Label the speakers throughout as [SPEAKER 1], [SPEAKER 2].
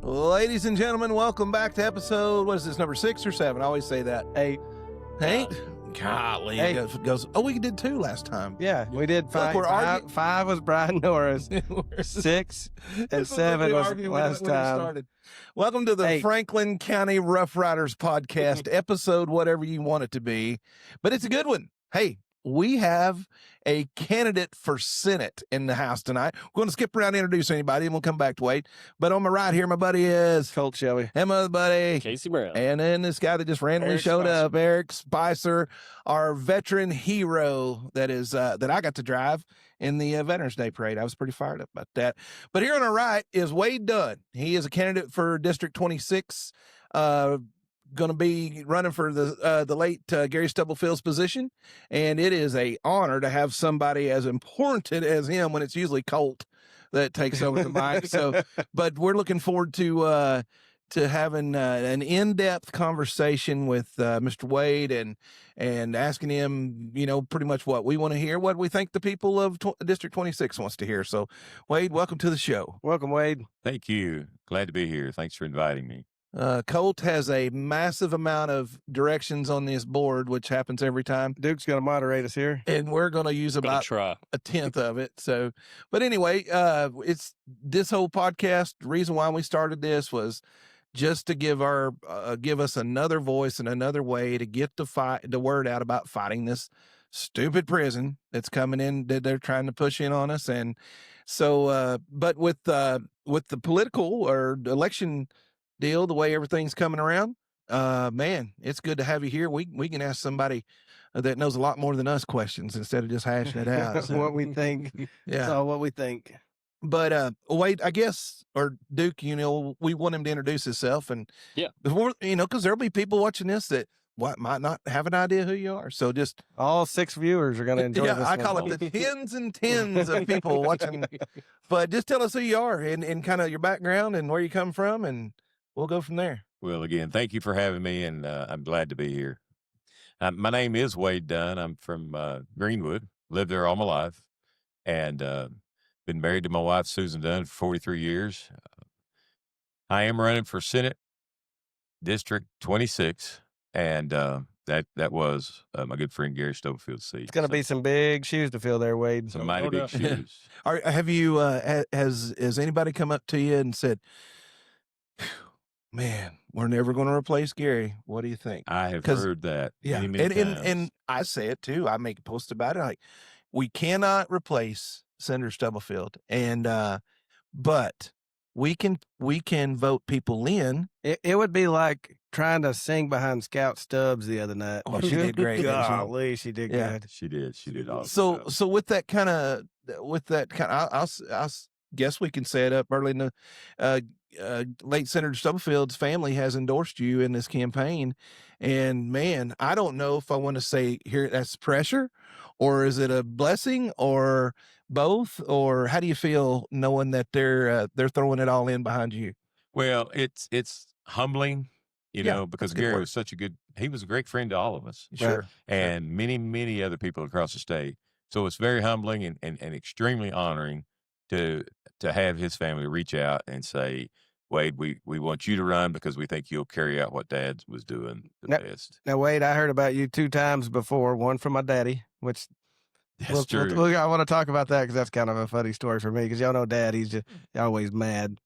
[SPEAKER 1] Ladies and gentlemen, welcome back to episode, what is this, number 6 or 7? I always say that.
[SPEAKER 2] 8.
[SPEAKER 1] 8? Golly.
[SPEAKER 2] Eight.
[SPEAKER 1] It goes, oh, we did 2 last time.
[SPEAKER 2] Yeah, we did 5.
[SPEAKER 1] we're
[SPEAKER 2] Five was Brian Norris. 6 and 7 was last time.
[SPEAKER 1] Welcome to the
[SPEAKER 2] 8.
[SPEAKER 1] Franklin County Rough Riders podcast, episode whatever you want it to be. But it's a good one. Hey, we have a candidate for Senate in the house tonight. We're going to skip around and introduce anybody, and we'll come back to Wade. But on my right here, my buddy is
[SPEAKER 2] Colt Shelby.
[SPEAKER 1] and my other buddy
[SPEAKER 3] Casey Brown.
[SPEAKER 1] and then this guy that just randomly
[SPEAKER 2] Eric
[SPEAKER 1] showed
[SPEAKER 2] Spicer.
[SPEAKER 1] up, Eric Spicer, our veteran hero that is that I got to drive in the Veterans Day Parade. I was pretty fired up about that. But here on our right is Wade Dunn. He is a candidate for District 26. Going to be running for the late Gary Stubblefield's position, and it is a honor to have somebody as important as him when it's usually Colt that takes over the mic. So, but we're looking forward to having an in-depth conversation with Mr. Wade and asking him, pretty much what we want to hear, what we think the people of District 26 wants to hear. So, Wade, welcome to the show.
[SPEAKER 2] Welcome, Wade.
[SPEAKER 4] Thank you. Glad to be here. Thanks for inviting me.
[SPEAKER 1] Colt has a massive amount of directions on this board, which happens every time.
[SPEAKER 2] Duke's going to moderate us here.
[SPEAKER 1] And we're going to use about
[SPEAKER 3] Try.
[SPEAKER 1] a 10th of it. So, but anyway, it's this whole podcast. The reason why we started this was just to give us another voice and another way to get the word out about fighting this stupid prison that's coming in, that they're trying to push in on us. And so, but with the political or election deal, the way everything's coming around, man, it's good to have you here. We can ask somebody that knows a lot more than us questions instead of just hashing it out. So,
[SPEAKER 2] What we think. That's all what we think.
[SPEAKER 1] but Wade, I guess, or Duke, we want him to introduce himself, and
[SPEAKER 3] Yeah.
[SPEAKER 1] before because there'll be people watching this that might not have an idea who you are. So just
[SPEAKER 2] All 6 viewers are going to enjoy this.
[SPEAKER 1] I call
[SPEAKER 2] one.
[SPEAKER 1] it the tens and tens of people watching. But just tell us who you are and kind of your background and where you come from, and we'll go from there.
[SPEAKER 4] Well, again, thank you for having me, and I'm glad to be here. My name is Wade Dunn. I'm from Greenwood, lived there all my life, and been married to my wife, Susan Dunn, for 43 years. I am running for Senate District 26, and that was my good friend Gary Stubblefield's seat.
[SPEAKER 2] It's going to be some big shoes to fill there, Wade.
[SPEAKER 4] some mighty big shoes.
[SPEAKER 1] Have you has anybody come up to you and said, "Man, we're never going to replace Gary. What do you think?"
[SPEAKER 4] I have
[SPEAKER 1] 'Cause-
[SPEAKER 4] heard that
[SPEAKER 1] Yeah,
[SPEAKER 4] many times.
[SPEAKER 1] and I say it too. I make a post about it. Like, we cannot replace Senator Stubblefield, and but we can vote people in.
[SPEAKER 2] It would be like trying to sing behind Scout Stubbs the other night.
[SPEAKER 1] Oh, she did great, didn't she?
[SPEAKER 2] Golly, she did
[SPEAKER 1] Yeah.
[SPEAKER 2] good.
[SPEAKER 4] She did awesome.
[SPEAKER 1] So with that kind of, I'll guess we can set up early in the late Senator Stubblefield's family has endorsed you in this campaign, and man, I don't know if I want to say here that's pressure, or is it a blessing, or both, or how do you feel knowing that they're throwing it all in behind you?
[SPEAKER 4] Well, it's humbling,
[SPEAKER 1] Yeah,
[SPEAKER 4] because
[SPEAKER 1] that's a good
[SPEAKER 4] Gary
[SPEAKER 1] word.
[SPEAKER 4] was he was a great friend to all of us.
[SPEAKER 1] Sure.
[SPEAKER 4] And many, many other people across the state. So it's very humbling and extremely honoring to have his family reach out and say, Wade, we want you to run because we think you'll carry out what Dad was doing the best.
[SPEAKER 2] Now, Wade, I heard about you 2 times before. One from my daddy, which
[SPEAKER 4] That's true.
[SPEAKER 2] I want to talk about that because that's kind of a funny story for me. Because y'all know Dad, he's just always mad.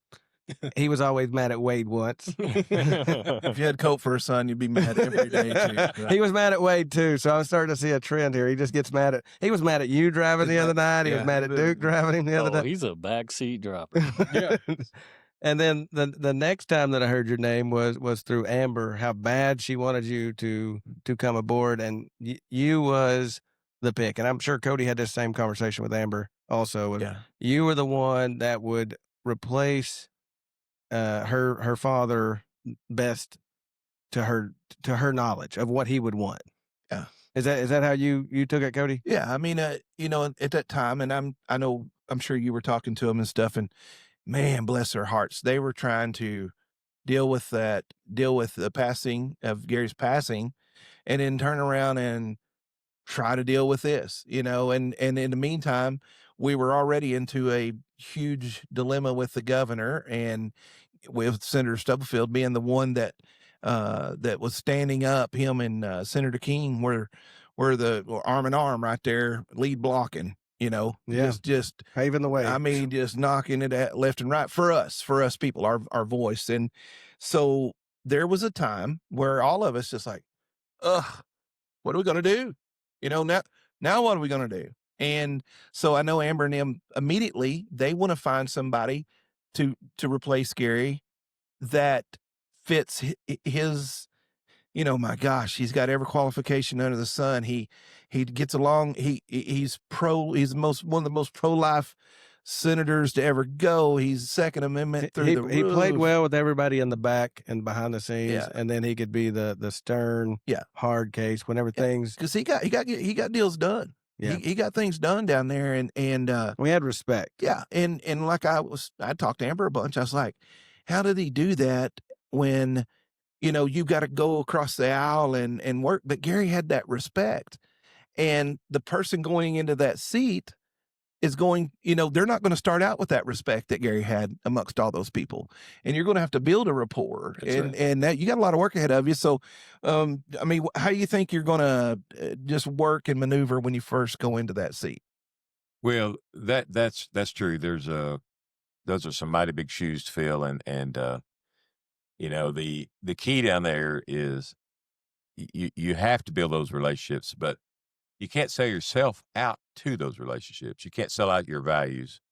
[SPEAKER 2] He was always mad at Wade once.
[SPEAKER 1] If you had Colt for a son, you'd be mad every day too.
[SPEAKER 2] He was mad at Wade too, so I'm starting to see a trend here. He just gets mad he was mad at you driving the other night. He
[SPEAKER 1] Yeah.
[SPEAKER 2] was mad at Duke driving him the other
[SPEAKER 3] Oh,
[SPEAKER 2] night.
[SPEAKER 3] he's a backseat dropper.
[SPEAKER 4] Yeah.
[SPEAKER 2] And then the next time that I heard your name was through Amber, how bad she wanted you to come aboard, and you was the pick. And I'm sure Cody had this same conversation with Amber also.
[SPEAKER 1] Yeah.
[SPEAKER 2] You were the one that would replace her father best to her knowledge of what he would want.
[SPEAKER 1] Yeah.
[SPEAKER 2] Is that how you took it, Cody?
[SPEAKER 1] Yeah, I mean, at that time, and I'm sure you were talking to them and stuff, and man, bless their hearts, they were trying to deal with the passing of Gary's passing, and then turn around and try to deal with this, and in the meantime, we were already into a huge dilemma with the governor, and with Senator Stubblefield being the one that that was standing up, him and Senator King were the arm in arm right there, lead blocking.
[SPEAKER 2] Yeah.
[SPEAKER 1] Just
[SPEAKER 2] Paving the way.
[SPEAKER 1] I mean, just knocking it at left and right for us people, our voice. And so there was a time where all of us just like, ugh, what are we gonna do? Now what are we gonna do? And so I know Amber and them immediately they want to find somebody to replace Gary that fits his. My gosh, he's got every qualification under the sun. He gets along. He's one of the most pro life senators to ever go. He's Second Amendment through the roof.
[SPEAKER 2] He played well with everybody in the back and behind the scenes,
[SPEAKER 1] Yeah.
[SPEAKER 2] and then he could be the stern, hard case whenever things.
[SPEAKER 1] Because he got deals done.
[SPEAKER 2] Yeah.
[SPEAKER 1] He got things done down there, and
[SPEAKER 2] we had respect.
[SPEAKER 1] Yeah, and like I talked to Amber a bunch. I was like, how did he do that when you've got to go across the aisle and work? But Gary had that respect, and the person going into that seat is going, they're not going to start out with that respect that Gary had amongst all those people, and you're going to have to build a rapport, and that you got a lot of work ahead of you. So, I mean, how do you think you're going to just work and maneuver when you first go into that seat?
[SPEAKER 4] Well, that's true. Those are some mighty big shoes to fill, and the key down there is you have to build those relationships, but you can't sell yourself out to those relationships. You can't sell out your values,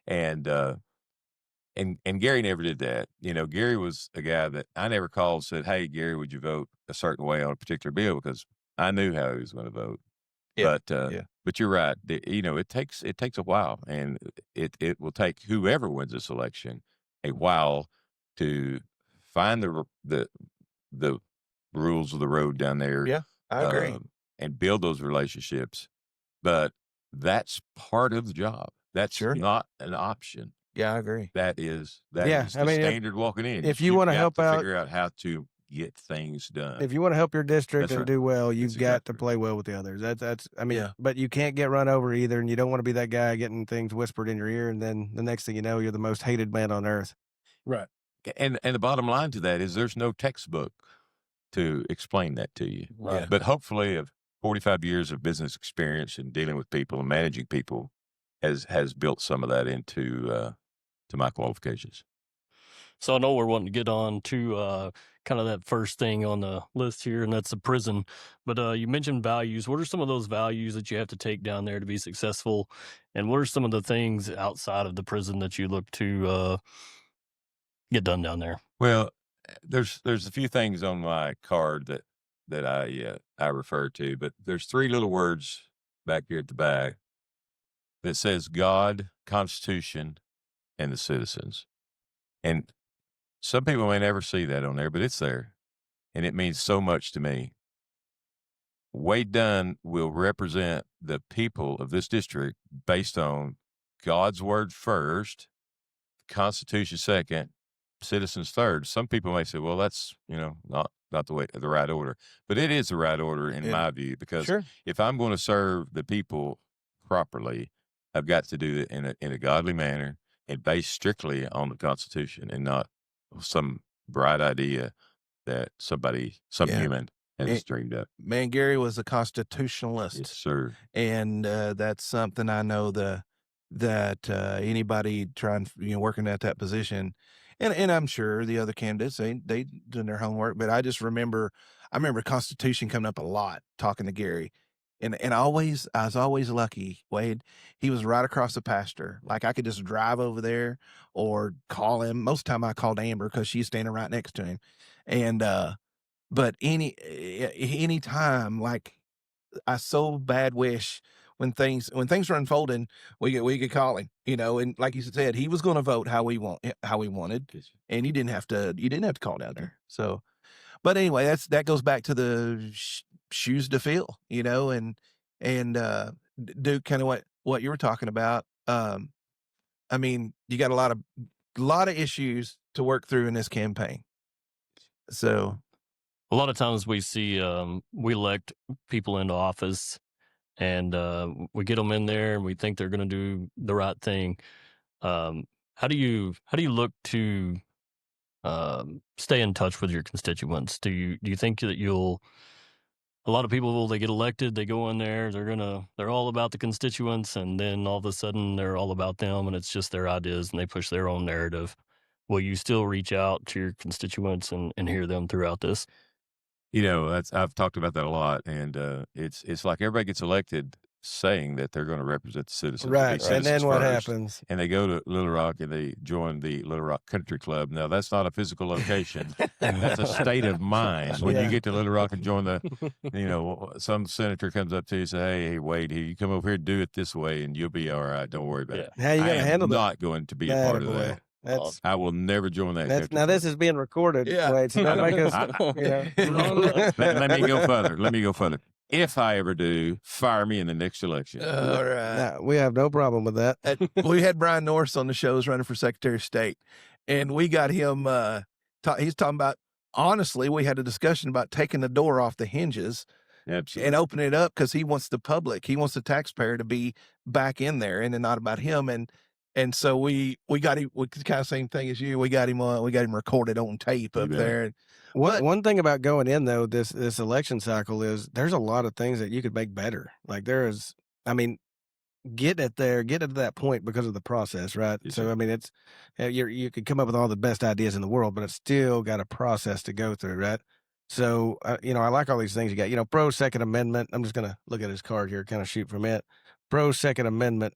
[SPEAKER 4] and Gary never did that. Gary was a guy that I never called and said, "Hey, Gary, would you vote a certain way on a particular bill?" Because I knew how he was going to vote.
[SPEAKER 1] Yeah.
[SPEAKER 4] But you're right. It takes a while, and it will take whoever wins this election a while to find the rules of the road down there.
[SPEAKER 1] Yeah, I agree.
[SPEAKER 4] And build those relationships. But that's part of the job. That's not an option.
[SPEAKER 1] Yeah, I agree.
[SPEAKER 4] That is standard walking in.
[SPEAKER 2] If you want to help out,
[SPEAKER 4] figure out how to get things done.
[SPEAKER 2] If you want to help your district and do well, you've got to play well with the others. But you can't get run over either, and you don't want to be that guy getting things whispered in your ear, and then the next thing you know, you're the most hated man on earth.
[SPEAKER 1] Right.
[SPEAKER 4] And the bottom line to that is there's no textbook to explain that to you.
[SPEAKER 1] Right.
[SPEAKER 4] But hopefully of 45 years of business experience and dealing with people and managing people has built some of that into to my qualifications.
[SPEAKER 3] So I know we're wanting to get on to kind of that first thing on the list here, and that's the prison. But you mentioned values. What are some of those values that you have to take down there to be successful? And what are some of the things outside of the prison that you look to get done down there?
[SPEAKER 4] Well, there's a few things on my card that I refer to, but there's three little words back here at the back that says God, Constitution, and the citizens. And some people may never see that on there, but it's there. And it means so much to me. Wade Dunn will represent the people of this district based on God's word first, Constitution second, citizens third. Some people may say, well, that's, not the right order, but it is the right order in my view, because if I'm going to serve the people properly, I've got to do it in a godly manner and based strictly on the Constitution and not some bright idea that some human has dreamed up.
[SPEAKER 1] Man, Gary was a constitutionalist.
[SPEAKER 4] Yes, sir.
[SPEAKER 1] And that's something I know that anybody trying, working at that position, and I'm sure the other candidates, they doing their homework, but I just remember Constitution coming up a lot, talking to Gary. And I was always lucky, Wade. He was right across the pasture. Like I could just drive over there or call him. Most of the time I called Amber because she's standing right next to him. And but any time, like I so bad wish when things were unfolding, we could call him, and like you said, he was going to vote how we wanted, and you didn't have to call down there. So, but anyway, that goes back to the shoes to fill, and do kind of what you were talking about. I mean, you got a lot of issues to work through in this campaign. So
[SPEAKER 3] a lot of times we see we elect people into office, and we get them in there, and we think they're going to do the right thing. How do you look to stay in touch with your constituents? Do you think that you'll? A lot of people, they get elected, they go in there, they're all about the constituents, and then all of a sudden they're all about them, and it's just their ideas, and they push their own narrative. Will you still reach out to your constituents and hear them throughout this?
[SPEAKER 4] I've talked about that a lot, and it's like everybody gets elected saying that they're going to represent the citizens, and be
[SPEAKER 2] Right. And
[SPEAKER 4] citizens
[SPEAKER 2] then what
[SPEAKER 4] first,
[SPEAKER 2] happens?
[SPEAKER 4] and they go to Little Rock and they join the Little Rock Country Club. Now, that's not a physical location. That's a state of mind. When
[SPEAKER 2] Yeah.
[SPEAKER 4] you get to Little Rock and join some senator comes up to you and says, hey, Wade, you come over here and do it this way, and you'll be all right. Don't worry about it.
[SPEAKER 2] How you
[SPEAKER 4] I
[SPEAKER 2] gonna
[SPEAKER 4] am
[SPEAKER 2] handle that?
[SPEAKER 4] not going to be a part of that.
[SPEAKER 2] That's
[SPEAKER 4] I will never join that.
[SPEAKER 2] that's
[SPEAKER 4] country
[SPEAKER 2] now
[SPEAKER 4] club.
[SPEAKER 2] this is being recorded.
[SPEAKER 1] Yeah.
[SPEAKER 2] Wait, so don't make us.
[SPEAKER 4] Let me go further. Let me go further. If I ever do, fire me in the next election.
[SPEAKER 1] All right.
[SPEAKER 2] No, we have no problem with that.
[SPEAKER 1] We had Brian Norris on the shows running for Secretary of State, and we got him. He's talking about, honestly, we had a discussion about taking the door off the hinges
[SPEAKER 4] Absolutely.
[SPEAKER 1] and opening it up because he wants the public, he wants the taxpayer to be back in there, and then not about him. And so we got him. We kind of same thing as you. We got him recorded on tape up
[SPEAKER 4] bet.
[SPEAKER 1] there.
[SPEAKER 2] One thing about going in though, this election cycle is there's a lot of things that you could make better. Like get it there, get it to that point because of the process, right?
[SPEAKER 4] Yes,
[SPEAKER 2] So
[SPEAKER 4] sir.
[SPEAKER 2] I mean, it's you could come up with all the best ideas in the world, but it's still got a process to go through, right? So I like all these things you got. Pro Second Amendment. I'm just gonna look at his card here, kind of shoot from it. Pro Second Amendment.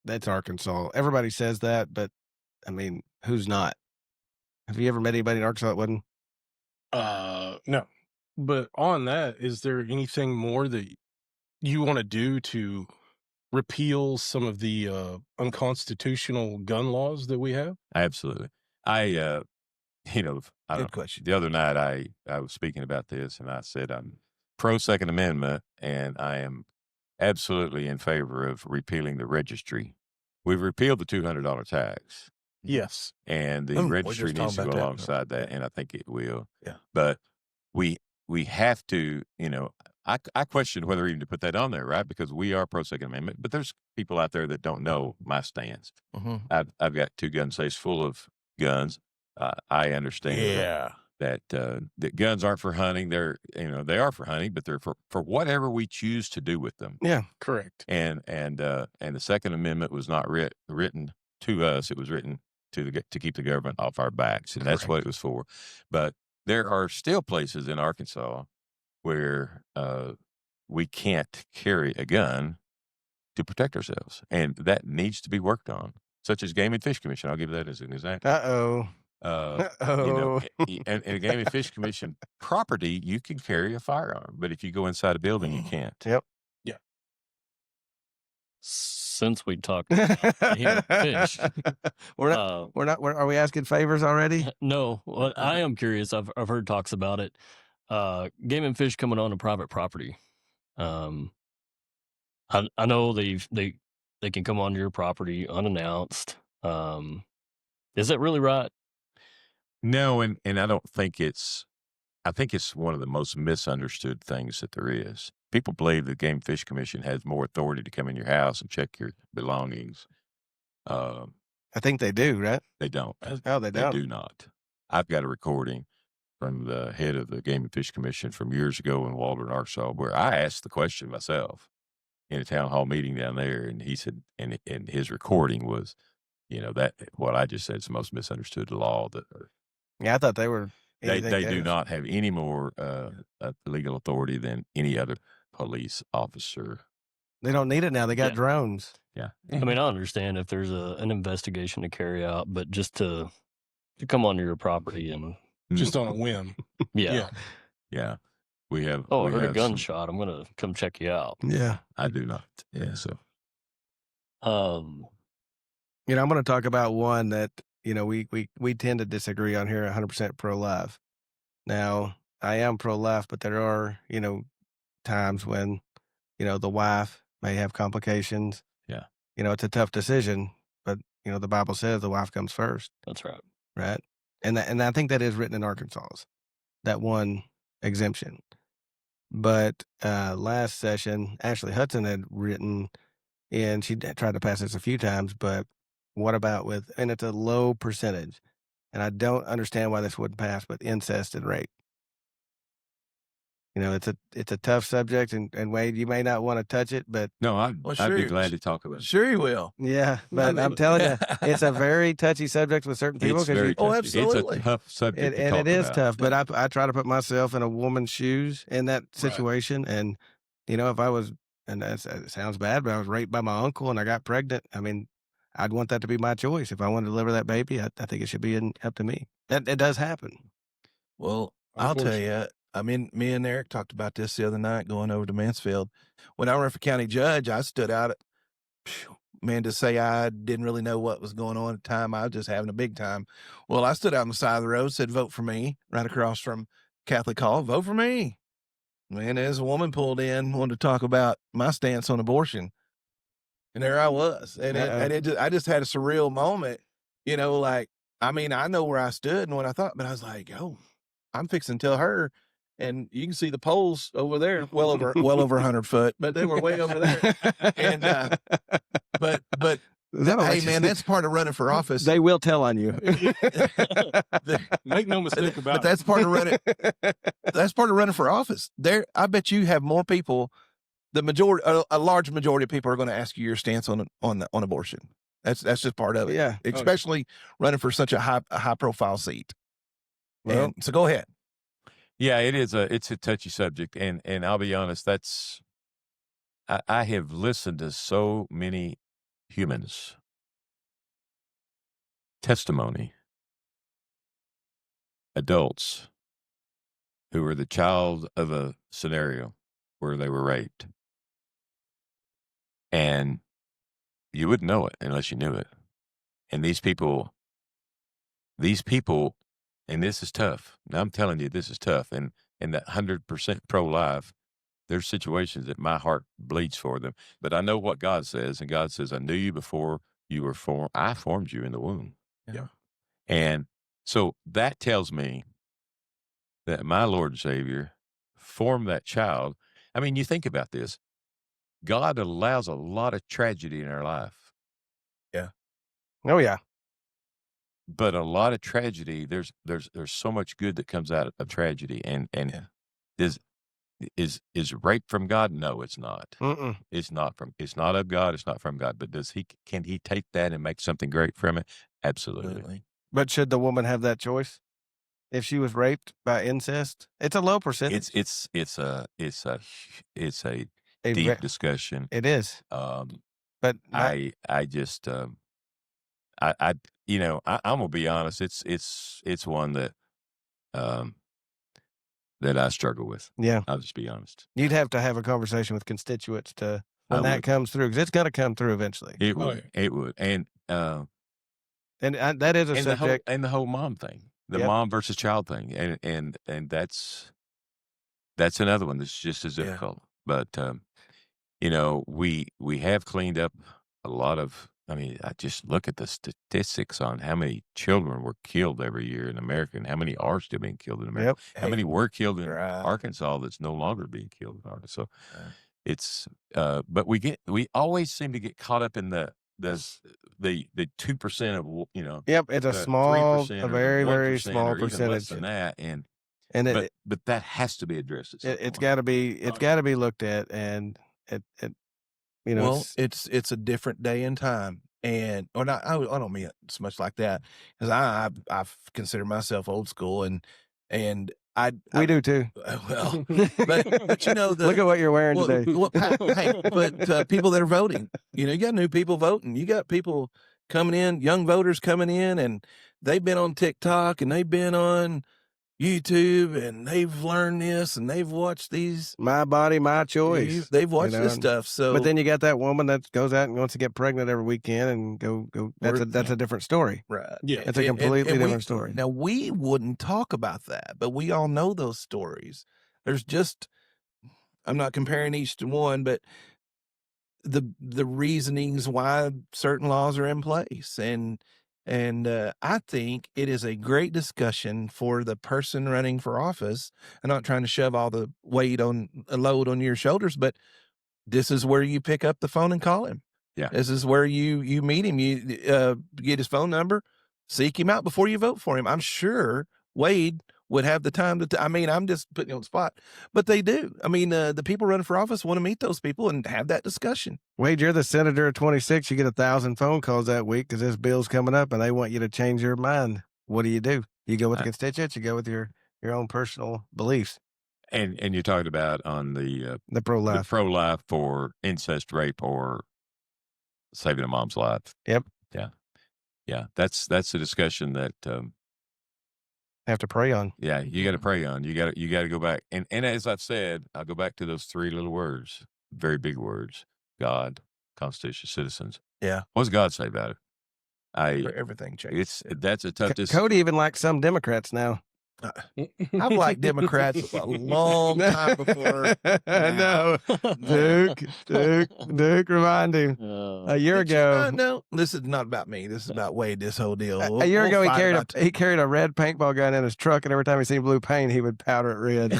[SPEAKER 2] That's Arkansas. Everybody says that, but I mean, who's not? Have you ever met anybody in Arkansas that wasn't?
[SPEAKER 5] No. But on that, is there anything more that you want to do to repeal some of the unconstitutional gun laws that we have?
[SPEAKER 4] Absolutely. I
[SPEAKER 1] Good question.
[SPEAKER 4] the other night I was speaking about this, and I said I'm pro Second Amendment, and I am absolutely in favor of repealing the registry. We've repealed the $200 tax,
[SPEAKER 5] Yes.
[SPEAKER 4] and the
[SPEAKER 1] we're
[SPEAKER 4] registry
[SPEAKER 1] just
[SPEAKER 4] needs to
[SPEAKER 1] talking
[SPEAKER 4] go
[SPEAKER 1] about that.
[SPEAKER 4] alongside that, and I think it will.
[SPEAKER 1] Yeah.
[SPEAKER 4] But we have to, I question whether even to put that on there, right? Because we are pro Second Amendment, but there's people out there that don't know my stance.
[SPEAKER 1] Mhm.
[SPEAKER 4] I've got 2 gun safes full of guns. I understand that guns aren't for hunting. They are for hunting, but they're for whatever we choose to do with them.
[SPEAKER 2] Yeah.
[SPEAKER 5] Correct.
[SPEAKER 4] And the Second Amendment was not written to us; it was written to keep the government off our backs, and that's what it was for. But there are still places in Arkansas where we can't carry a gun to protect ourselves, and that needs to be worked on, such as Game and Fish Commission. I'll give that as an example.
[SPEAKER 2] Uh-oh.
[SPEAKER 4] And a Game and Fish Commission property, you can carry a firearm, but if you go inside a building, you can't.
[SPEAKER 2] Yep.
[SPEAKER 3] Since we talked about Game and Fish,
[SPEAKER 2] Are we asking favors already?
[SPEAKER 3] no, well, I am curious. I've heard talks about it. Game and Fish coming on a private property. I know they can come on your property unannounced. Is that really right?
[SPEAKER 4] No, and I don't think I think it's one of the most misunderstood things that there is. People believe the Game and Fish Commission has more authority to come in your house and check your belongings.
[SPEAKER 2] I think they do, right?
[SPEAKER 4] They don't.
[SPEAKER 2] Oh, they
[SPEAKER 4] They
[SPEAKER 2] don't.
[SPEAKER 4] do not. I've got a recording from the head of the Game and Fish Commission from years ago in Waldron, Arkansas, where I asked the question myself in a town hall meeting down there, and he said, and his recording was, that what I just said is the most misunderstood law that
[SPEAKER 2] Yeah, I thought they were.
[SPEAKER 4] they
[SPEAKER 2] anything
[SPEAKER 4] do
[SPEAKER 2] else.
[SPEAKER 4] not have any more legal authority than any other police officer.
[SPEAKER 2] They don't need it now. They got
[SPEAKER 3] Yeah.
[SPEAKER 2] drones.
[SPEAKER 4] Yeah.
[SPEAKER 3] I mean, I understand if there's an investigation to carry out, but just to come onto your property and
[SPEAKER 5] Just on a whim.
[SPEAKER 3] yeah.
[SPEAKER 4] Yeah. We have.
[SPEAKER 3] Oh, I
[SPEAKER 4] we
[SPEAKER 3] heard a
[SPEAKER 4] have some-
[SPEAKER 3] gunshot. I'm gonna come check you out.
[SPEAKER 2] Yeah.
[SPEAKER 4] I do not. Yeah. So
[SPEAKER 3] Um,
[SPEAKER 2] I'm going to talk about one that, we tend to disagree on here 100% pro-life. Now, I am pro-life, but there are, times when, the wife may have complications.
[SPEAKER 4] Yeah.
[SPEAKER 2] It's a tough decision, but, the Bible says the wife comes first,
[SPEAKER 3] that's right.
[SPEAKER 2] right? And I think that is written in Arkansas, that one exemption. But last session, Ashley Hudson had written, and she tried to pass this a few times, but what about and it's a low percentage, and I don't understand why this wouldn't pass, but incest and rape. It's a tough subject, and Wade, you may not want to touch it, but
[SPEAKER 4] No, I'd be glad to talk about it.
[SPEAKER 1] Sure you will.
[SPEAKER 2] yeah, but I'm telling you, it's a very touchy subject with certain people.
[SPEAKER 4] It's very touchy.
[SPEAKER 1] absolutely.
[SPEAKER 4] It's a tough subject to
[SPEAKER 2] And
[SPEAKER 4] talk
[SPEAKER 2] it is
[SPEAKER 4] about.
[SPEAKER 2] tough, but I try to put myself in a woman's shoes in that situation. And, if I was, and it sounds bad, but I was raped by my uncle and I got pregnant, I mean, I'd want that to be my choice. If I want to deliver that baby, I think it should be up to me. It does happen.
[SPEAKER 1] Well, I'll tell you, me and Eric talked about this the other night going over to Mansfield. When I ran for county judge, I stood out to say I didn't really know what was going on at the time. I was just having a big time. Well, I stood out on the side of the road, said, vote for me, right across from Catholic Hall, vote for me. Man, as a woman pulled in, wanted to talk about my stance on abortion. And there I was. And I just had a surreal moment, I know where I stood and what I thought, but I was like, oh, I'm fixing to tell her. And you can see the poles over there, well over 100 foot, but they were way over there. And but hey man, that's part of running for office.
[SPEAKER 2] They will tell on you.
[SPEAKER 5] Make no mistake about it.
[SPEAKER 1] But that's part of running. That's part of running for office. I bet you have more people. A large majority of people are going to ask you your stance on abortion. That's just part of it.
[SPEAKER 2] Yeah,
[SPEAKER 1] especially running for such a high profile seat.
[SPEAKER 2] Well,
[SPEAKER 1] so go ahead.
[SPEAKER 4] Yeah, it's a touchy subject, and I'll be honest, I have listened to so many humans' testimony, adults who were the child of a scenario where they were raped, and you wouldn't know it unless you knew it. And these people, and this is tough. Now I'm telling you, this is tough. And that 100% pro-life, there's situations that my heart bleeds for them. But I know what God says, and God says, I knew you before you were formed. I formed you in the womb.
[SPEAKER 1] Yeah.
[SPEAKER 4] And so that tells me that my Lord and Savior formed that child. I mean, you think about this. God allows a lot of tragedy in our life.
[SPEAKER 1] Yeah.
[SPEAKER 2] Oh yeah.
[SPEAKER 4] But a lot of tragedy, there's so much good that comes out of tragedy. And is rape from God? No, it's not.
[SPEAKER 2] Mm-mm.
[SPEAKER 4] It's not of God. It's not from God. But can he take that and make something great from it? Absolutely.
[SPEAKER 2] But should the woman have that choice if she was raped by incest? It's a low percentage.
[SPEAKER 4] It's a deep discussion.
[SPEAKER 2] It is. But
[SPEAKER 4] I'm gonna be honest. It's one that that I struggle with.
[SPEAKER 2] Yeah,
[SPEAKER 4] I'll just be honest.
[SPEAKER 2] You'd have to have a conversation with constituents when that comes through, because it's going to come through eventually.
[SPEAKER 4] It would. It would. And
[SPEAKER 2] that is a subject.
[SPEAKER 4] The whole mom thing, the mom versus child thing, and that's another one that's just as difficult. But we have cleaned up a lot of. I mean, I just look at the statistics on how many children were killed every year in America, and how many are still being killed in America.
[SPEAKER 2] Yep.
[SPEAKER 4] How many were killed in Arkansas that's no longer being killed in Arkansas. It's but we always seem to get caught up in the 2% of
[SPEAKER 2] Yep, it's a small, a very, very small percentage.
[SPEAKER 4] Less than that, but that has to be addressed.
[SPEAKER 2] It's got to be looked at, and
[SPEAKER 1] it's a different day and time, I don't mean it so much like that, because I consider myself old school, and
[SPEAKER 2] we do too.
[SPEAKER 1] Well, but
[SPEAKER 2] look at what you're wearing today.
[SPEAKER 1] But people that are voting, you got new people voting. You got people coming in, young voters coming in, and they've been on TikTok and they've been on YouTube, and they've learned this, and they've watched these
[SPEAKER 2] My Body, My Choice.
[SPEAKER 1] They've watched this stuff. So,
[SPEAKER 2] but then you got that woman that goes out and wants to get pregnant every weekend and go. That's a different story,
[SPEAKER 1] right?
[SPEAKER 2] Yeah, it's a completely different story.
[SPEAKER 1] Now we wouldn't talk about that, but we all know those stories. There's just, I'm not comparing each to one, but the reasonings why certain laws are in place, and I think it is a great discussion for the person running for office. I'm not trying to shove all the load on your shoulders, but this is where you pick up the phone and call him.
[SPEAKER 4] Yeah.
[SPEAKER 1] This is where you meet him. You get his phone number, seek him out before you vote for him. I'm sure Wade would have the time to, I mean, I'm just putting you on the spot, but they do. I mean, the people running for office want to meet those people and have that discussion.
[SPEAKER 2] Wade, you're the senator of 26. You get 1,000 phone calls that week because this bill's coming up and they want you to change your mind. What do? You go with the constituents, you go with your own personal beliefs.
[SPEAKER 4] And you talked about on the
[SPEAKER 2] pro-life.
[SPEAKER 4] The pro-life for incest, rape, or saving a mom's life.
[SPEAKER 2] Yep.
[SPEAKER 4] Yeah. That's a discussion that
[SPEAKER 2] have to pray on.
[SPEAKER 4] Yeah, you got to pray on. You got to go back. And as I've said, I'll go back to those three little words, very big words: God, Constitution, citizens.
[SPEAKER 1] Yeah.
[SPEAKER 4] What does God say about it?
[SPEAKER 1] Everything changes.
[SPEAKER 4] That's a tough decision.
[SPEAKER 2] Cody even likes some Democrats now.
[SPEAKER 1] I've liked Democrats a long time before.
[SPEAKER 2] No, Duke, remind him. A year ago.
[SPEAKER 1] No, this is not about me. This is about Wade. This whole deal.
[SPEAKER 2] A year ago, he carried a red paintball gun in his truck, and every time he seen blue paint, he would powder it red.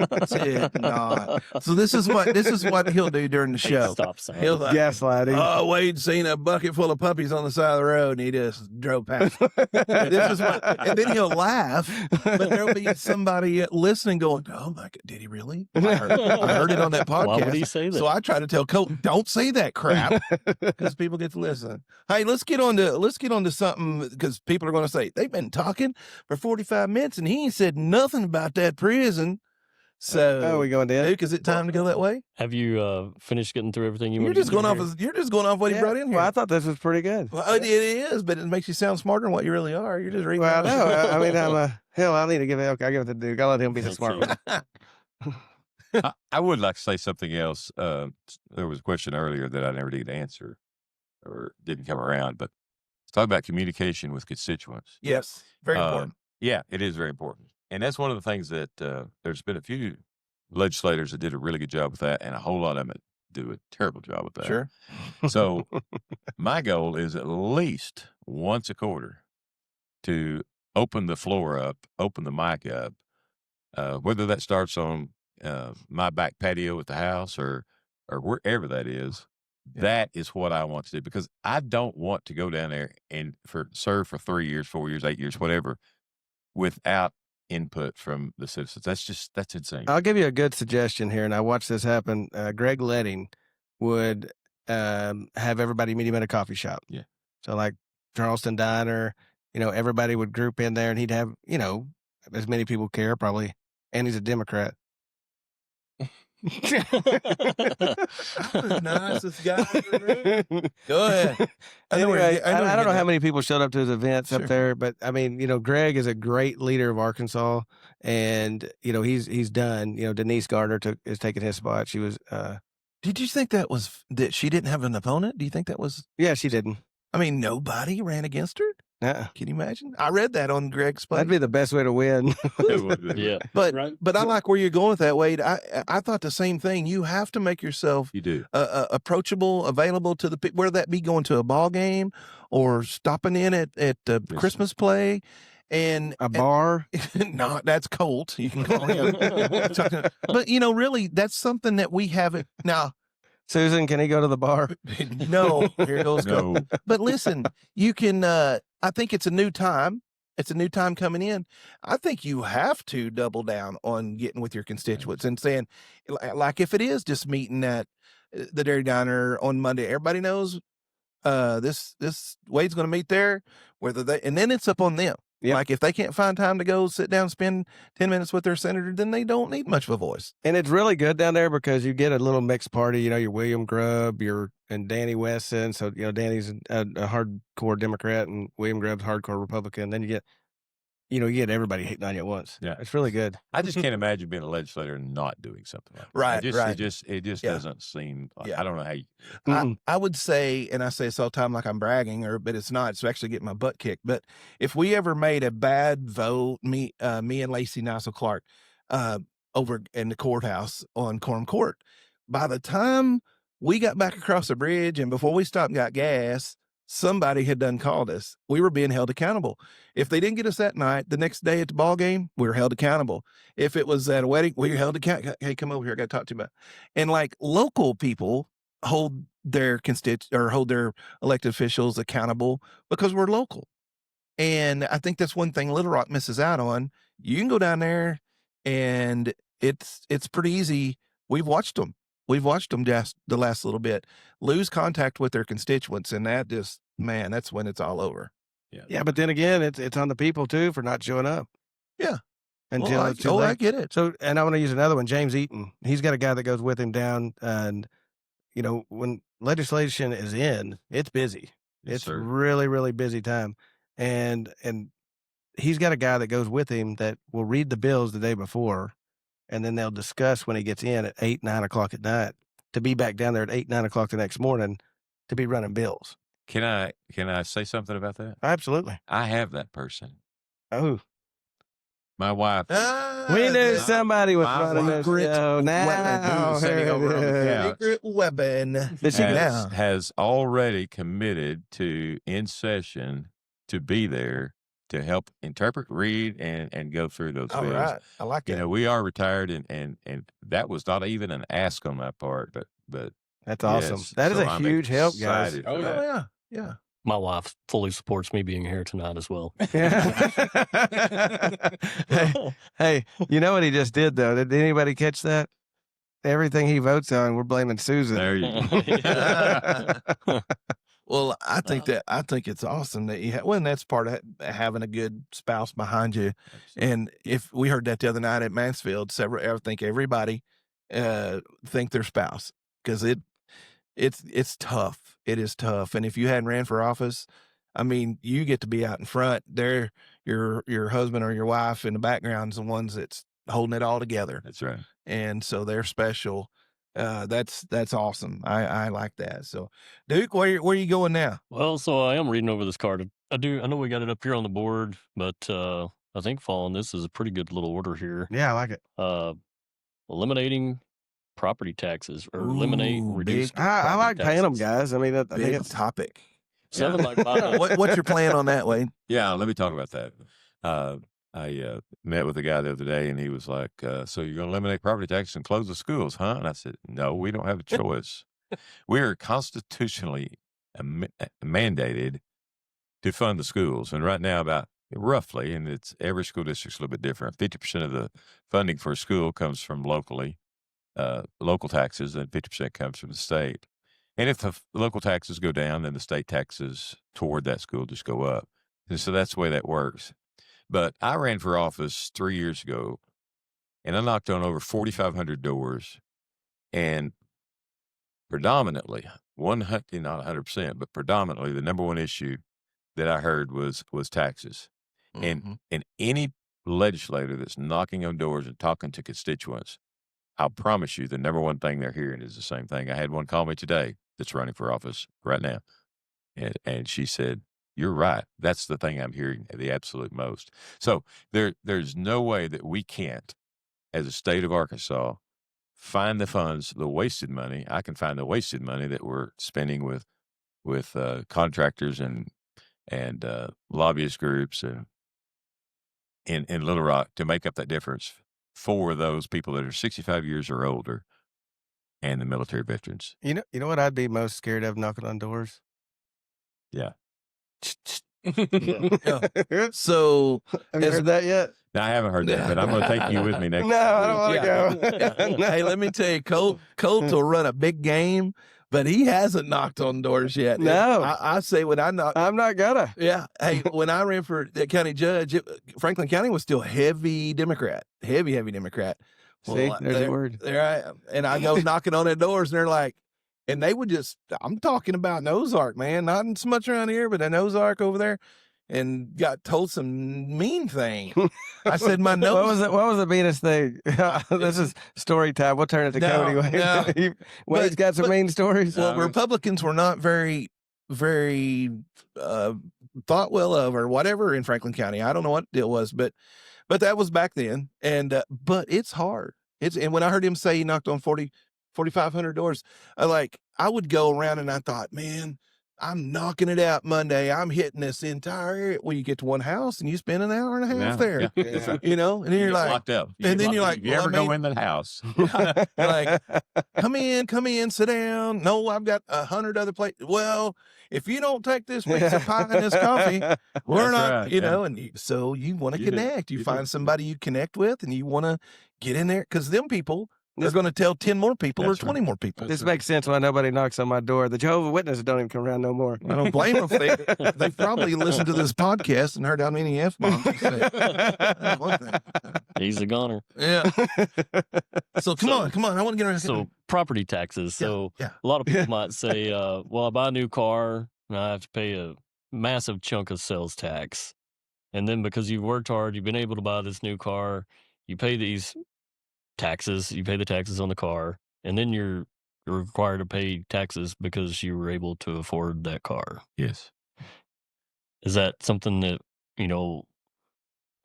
[SPEAKER 1] That's it. No. So this is what he'll do during the show.
[SPEAKER 3] Stop saying.
[SPEAKER 1] He'll like,
[SPEAKER 2] gaslighting.
[SPEAKER 1] Oh, Wade seen a bucket full of puppies on the side of the road, and he just drove past. This is what, and then he'll laugh, but there'll be somebody listening going, "Oh my God, did he really? I heard it on that podcast."
[SPEAKER 3] Why would he say that?
[SPEAKER 1] So I try to tell Colt, "Don't say that crap," because people get to listen. Hey, let's get on to something, because people are going to say they've been talking for 45 minutes and he ain't said nothing about that prison. So,
[SPEAKER 2] we going to
[SPEAKER 1] Duke, is it time to go that way?
[SPEAKER 3] Have you finished getting through everything you
[SPEAKER 1] You're
[SPEAKER 3] want to
[SPEAKER 1] just going off. You're just going off what he brought in here.
[SPEAKER 2] Well, I thought this was pretty good.
[SPEAKER 1] Well, it is, but it makes you sound smarter than what you really are. You're just reading.
[SPEAKER 2] Well, no, I mean, I need to give it. Okay, I give it to Duke. I'll let him be the smart one.
[SPEAKER 4] I would like to say something else. There was a question earlier that I never did answer or didn't come around, but let's talk about communication with constituents.
[SPEAKER 1] Yes, very important.
[SPEAKER 4] Yeah, it is very important. And that's one of the things that there's been a few legislators that did a really good job with that, and a whole lot of them do a terrible job with that.
[SPEAKER 1] Sure.
[SPEAKER 4] So my goal is at least once a quarter to open the floor up, open the mic up, whether that starts on my back patio at the house or wherever that is.
[SPEAKER 1] Yeah.
[SPEAKER 4] That is what I want to do, because I don't want to go down there and serve for 3 years, 4 years, 8 years, whatever, without input from the citizens. That's insane.
[SPEAKER 2] I'll give you a good suggestion here, and I watched this happen. Greg Letting would have everybody meet him at a coffee shop.
[SPEAKER 4] Yeah.
[SPEAKER 2] So like Charleston Diner, everybody would group in there, and he'd have, as many people care probably, and he's a Democrat.
[SPEAKER 1] The nicest guy in the room. Go ahead.
[SPEAKER 2] Anyway, I don't know how many people showed up to his events
[SPEAKER 1] Sure.
[SPEAKER 2] up there, but I mean, Greg is a great leader of Arkansas, and he's done. Denise Gardner is taking his spot. She was.
[SPEAKER 1] Did you think that she didn't have an opponent? Do you think that was?
[SPEAKER 2] Yeah, she didn't.
[SPEAKER 1] I mean, nobody ran against her. Can you imagine? I read that on Greg's plate.
[SPEAKER 2] That'd be the best way to win.
[SPEAKER 3] Yeah.
[SPEAKER 1] But
[SPEAKER 3] Right.
[SPEAKER 1] I like where you're going with that, Wade. I thought the same thing. You have to make yourself
[SPEAKER 4] You do.
[SPEAKER 1] approachable, available to the people, whether that be going to a ball game or stopping in at the Christmas play. And
[SPEAKER 2] A bar.
[SPEAKER 1] no, that's Colt. You can call him. But really, that's something that we haven't now.
[SPEAKER 2] Susan, can he go to the bar?
[SPEAKER 1] No, here goes Colt.
[SPEAKER 4] No.
[SPEAKER 1] But listen, you can. I think it's a new time. It's a new time coming in. I think you have to double down on getting with your constituents and saying, like, if it is just meeting at the Dairy Diner on Monday, everybody knows this Wade's going to meet there. And then it's up on them.
[SPEAKER 2] Yep.
[SPEAKER 1] Like, if they can't find time to go sit down and spend 10 minutes with their senator, then they don't need much of a voice.
[SPEAKER 2] And it's really good down there because you get a little mixed party. You're William Grubb, and Danny Wesson. So, Danny's a hardcore Democrat and William Grubb's hardcore Republican. Then you get everybody hating on you at once.
[SPEAKER 4] Yeah.
[SPEAKER 2] It's really good.
[SPEAKER 4] I just can't imagine being a legislator and not doing something like that.
[SPEAKER 1] Right, right.
[SPEAKER 4] It just
[SPEAKER 1] Yeah.
[SPEAKER 4] doesn't seem like,
[SPEAKER 1] Yeah.
[SPEAKER 4] I don't know how you.
[SPEAKER 1] I would say, and I say this all the time like I'm bragging, but it's not. It's actually getting my butt kicked. But if we ever made a bad vote, me and Lacey Nassau Clark, over in the courthouse on Quorum Court, by the time we got back across the bridge and before we stopped and got gas, somebody had done called us. We were being held accountable. If they didn't get us that night, the next day at the ball game, we were held accountable. If it was at a wedding, we were held accountable. Hey, come over here. I got to talk to you about. And like local people hold their or hold their elected officials accountable because we're local. And I think that's one thing Little Rock misses out on. You can go down there and it's pretty easy. We've watched them just the last little bit lose contact with their constituents, and that just, man, that's when it's all over.
[SPEAKER 2] Yeah, but then again, it's on the people too for not showing up.
[SPEAKER 1] Yeah.
[SPEAKER 2] Until
[SPEAKER 1] Well,
[SPEAKER 2] it's too late.
[SPEAKER 1] I get it.
[SPEAKER 2] So, and I want to use another one, James Eaton. He's got a guy that goes with him down, and you know, when legislation is in, it's busy.
[SPEAKER 4] Yes,
[SPEAKER 2] It's
[SPEAKER 4] sir.
[SPEAKER 2] really, really busy time, and he's got a guy that goes with him that will read the bills the day before, and then they'll discuss when he gets in at 8, 9 o'clock at night to be back down there at 8, 9 o'clock the next morning to be running bills.
[SPEAKER 4] Can I say something about that?
[SPEAKER 2] Absolutely.
[SPEAKER 4] I have that person.
[SPEAKER 2] Oh,
[SPEAKER 4] My wife.
[SPEAKER 2] we knew
[SPEAKER 1] the
[SPEAKER 2] somebody was
[SPEAKER 4] my
[SPEAKER 2] running this
[SPEAKER 1] secret
[SPEAKER 2] show. Now,
[SPEAKER 4] Who's sitting
[SPEAKER 2] here
[SPEAKER 4] over on the
[SPEAKER 2] it is.
[SPEAKER 4] couch.
[SPEAKER 1] secret weapon.
[SPEAKER 2] The secret-
[SPEAKER 1] now.
[SPEAKER 4] has already committed to, in session, to be there to help interpret, read, and go through those
[SPEAKER 1] All
[SPEAKER 4] bills.
[SPEAKER 1] right. I like
[SPEAKER 4] You
[SPEAKER 1] it.
[SPEAKER 4] know, we are retired, and that was not even an ask on my part, but
[SPEAKER 2] That's awesome.
[SPEAKER 4] yes,
[SPEAKER 2] That is
[SPEAKER 4] so
[SPEAKER 2] a
[SPEAKER 4] I'm
[SPEAKER 2] huge help, guys.
[SPEAKER 4] excited
[SPEAKER 5] Oh,
[SPEAKER 4] for
[SPEAKER 5] yeah.
[SPEAKER 4] that.
[SPEAKER 1] yeah. Yeah.
[SPEAKER 3] My wife fully supports me being here tonight as well.
[SPEAKER 2] hey, you know what he just did though? Did anybody catch that? Everything he votes on, we're blaming Susan.
[SPEAKER 4] There you go.
[SPEAKER 1] Well, I think it's awesome that you have, well, and that's part of having a good spouse behind you. And if we heard that the other night at Mansfield, I think everybody think their spouse, because it's tough. It is tough. And if you hadn't ran for office, I mean, you get to be out in front. There, your husband or your wife in the background's the ones that's holding it all together.
[SPEAKER 4] That's right.
[SPEAKER 1] And so they're special. That's awesome. I like that. So, Duke, where you going now?
[SPEAKER 3] Well, so I am reading over this card. I know we got it up here on the board, but I think following this is a pretty good little order here.
[SPEAKER 2] Yeah, I like it.
[SPEAKER 3] Eliminating property taxes or eliminate,
[SPEAKER 1] Ooh,
[SPEAKER 3] reduce.
[SPEAKER 1] big
[SPEAKER 2] I like paying them,
[SPEAKER 3] taxes.
[SPEAKER 2] guys. I mean, I think
[SPEAKER 1] Big
[SPEAKER 2] it's
[SPEAKER 1] topic.
[SPEAKER 3] 7
[SPEAKER 1] What's your plan on that, Wade?
[SPEAKER 4] Yeah, let me talk about that. I met with a guy the other day, and he was like, so you're going to eliminate property taxes and close the schools, huh? And I said, no, we don't have a choice. We are constitutionally mandated to fund the schools. And right now, about roughly, and it's every school district's a little bit different, 50% of the funding for a school comes from local taxes, and 50% comes from the state. And if the local taxes go down, then the state taxes toward that school just go up. And so that's the way that works. But I ran for office 3 years ago, and I knocked on over 4,500 doors, and predominantly, not 100%, but predominantly, the number one issue that I heard was taxes. And any legislator that's knocking on doors and talking to constituents, I'll promise you the number one thing they're hearing is the same thing. I had one call me today that's running for office right now, and she said, you're right. That's the thing I'm hearing the absolute most. So there's no way that we can't, as a state of Arkansas, find the funds, the wasted money. I can find the wasted money that we're spending with contractors and lobbyist groups and in Little Rock to make up that difference for those people that are 65 years or older and the military veterans.
[SPEAKER 2] You know what I'd be most scared of knocking on doors?
[SPEAKER 4] Yeah.
[SPEAKER 1] So,
[SPEAKER 2] Have you heard that yet?
[SPEAKER 4] Now, I haven't heard that, but I'm going to take you with me next
[SPEAKER 2] No, I don't
[SPEAKER 4] week.
[SPEAKER 2] want to go.
[SPEAKER 1] hey, let me tell you, Colt will run a big game, but he hasn't knocked on doors yet.
[SPEAKER 2] No.
[SPEAKER 1] I say when I knock.
[SPEAKER 2] I'm not gonna.
[SPEAKER 1] Yeah. Hey, when I ran for the county judge, Franklin County was still heavy Democrat. Heavy Democrat.
[SPEAKER 2] See, there's a word.
[SPEAKER 1] There I am. And I go knocking on their doors, and they're like, and they would just, I'm talking about an Ozark, man. Not so much around here, but an Ozark over there. And got told some mean thing. I said, my nose.
[SPEAKER 2] What was the meanest thing? This is story time. We'll turn it to Cody.
[SPEAKER 1] No.
[SPEAKER 2] Wade's got some mean stories.
[SPEAKER 1] Well, Republicans were not very, very thought well of or whatever in Franklin County. I don't know what the deal was, but that was back then. And but it's hard. And when I heard him say he knocked on 4,500 doors, I would go around and I thought, man, I'm knocking it out Monday. I'm hitting this entire area. Well, you get to one house and you spend an hour and a half there.
[SPEAKER 4] Yeah, that's right.
[SPEAKER 1] You know, and then
[SPEAKER 4] You
[SPEAKER 1] you're
[SPEAKER 4] get
[SPEAKER 1] like,
[SPEAKER 4] locked up.
[SPEAKER 1] and then you're like,
[SPEAKER 4] if you
[SPEAKER 1] well,
[SPEAKER 4] ever go in the house,
[SPEAKER 1] yeah. You're like, come in, sit down. No, I've got 100 other plates. Well, if you don't take this piece of pie and this coffee, we're
[SPEAKER 4] That's
[SPEAKER 1] not,
[SPEAKER 4] right,
[SPEAKER 1] you
[SPEAKER 4] yeah.
[SPEAKER 1] know, and so you want to
[SPEAKER 4] You do.
[SPEAKER 1] connect. You
[SPEAKER 4] You
[SPEAKER 1] find
[SPEAKER 4] do.
[SPEAKER 1] somebody you connect with and you want to get in there because them people are
[SPEAKER 2] This-
[SPEAKER 1] going to tell 10 more people or
[SPEAKER 4] That's right.
[SPEAKER 1] 20 more people.
[SPEAKER 2] This makes sense why nobody knocks on my door. The Jehovah's Witnesses don't even come around no more.
[SPEAKER 1] I don't blame them. They probably listened to this podcast and heard how many F-bombs we say. That's one thing.
[SPEAKER 3] He's a goner.
[SPEAKER 1] Yeah. So come
[SPEAKER 3] So-
[SPEAKER 1] on. I want to get around.
[SPEAKER 3] So property taxes. So
[SPEAKER 1] yeah.
[SPEAKER 3] a lot of people might say, well, I buy a new car and I have to pay a massive chunk of sales tax. And then because you've worked hard, you've been able to buy this new car, you pay these taxes, you pay the taxes on the car, and then you're required to pay taxes because you were able to afford that car.
[SPEAKER 4] yes.
[SPEAKER 3] Is that something that,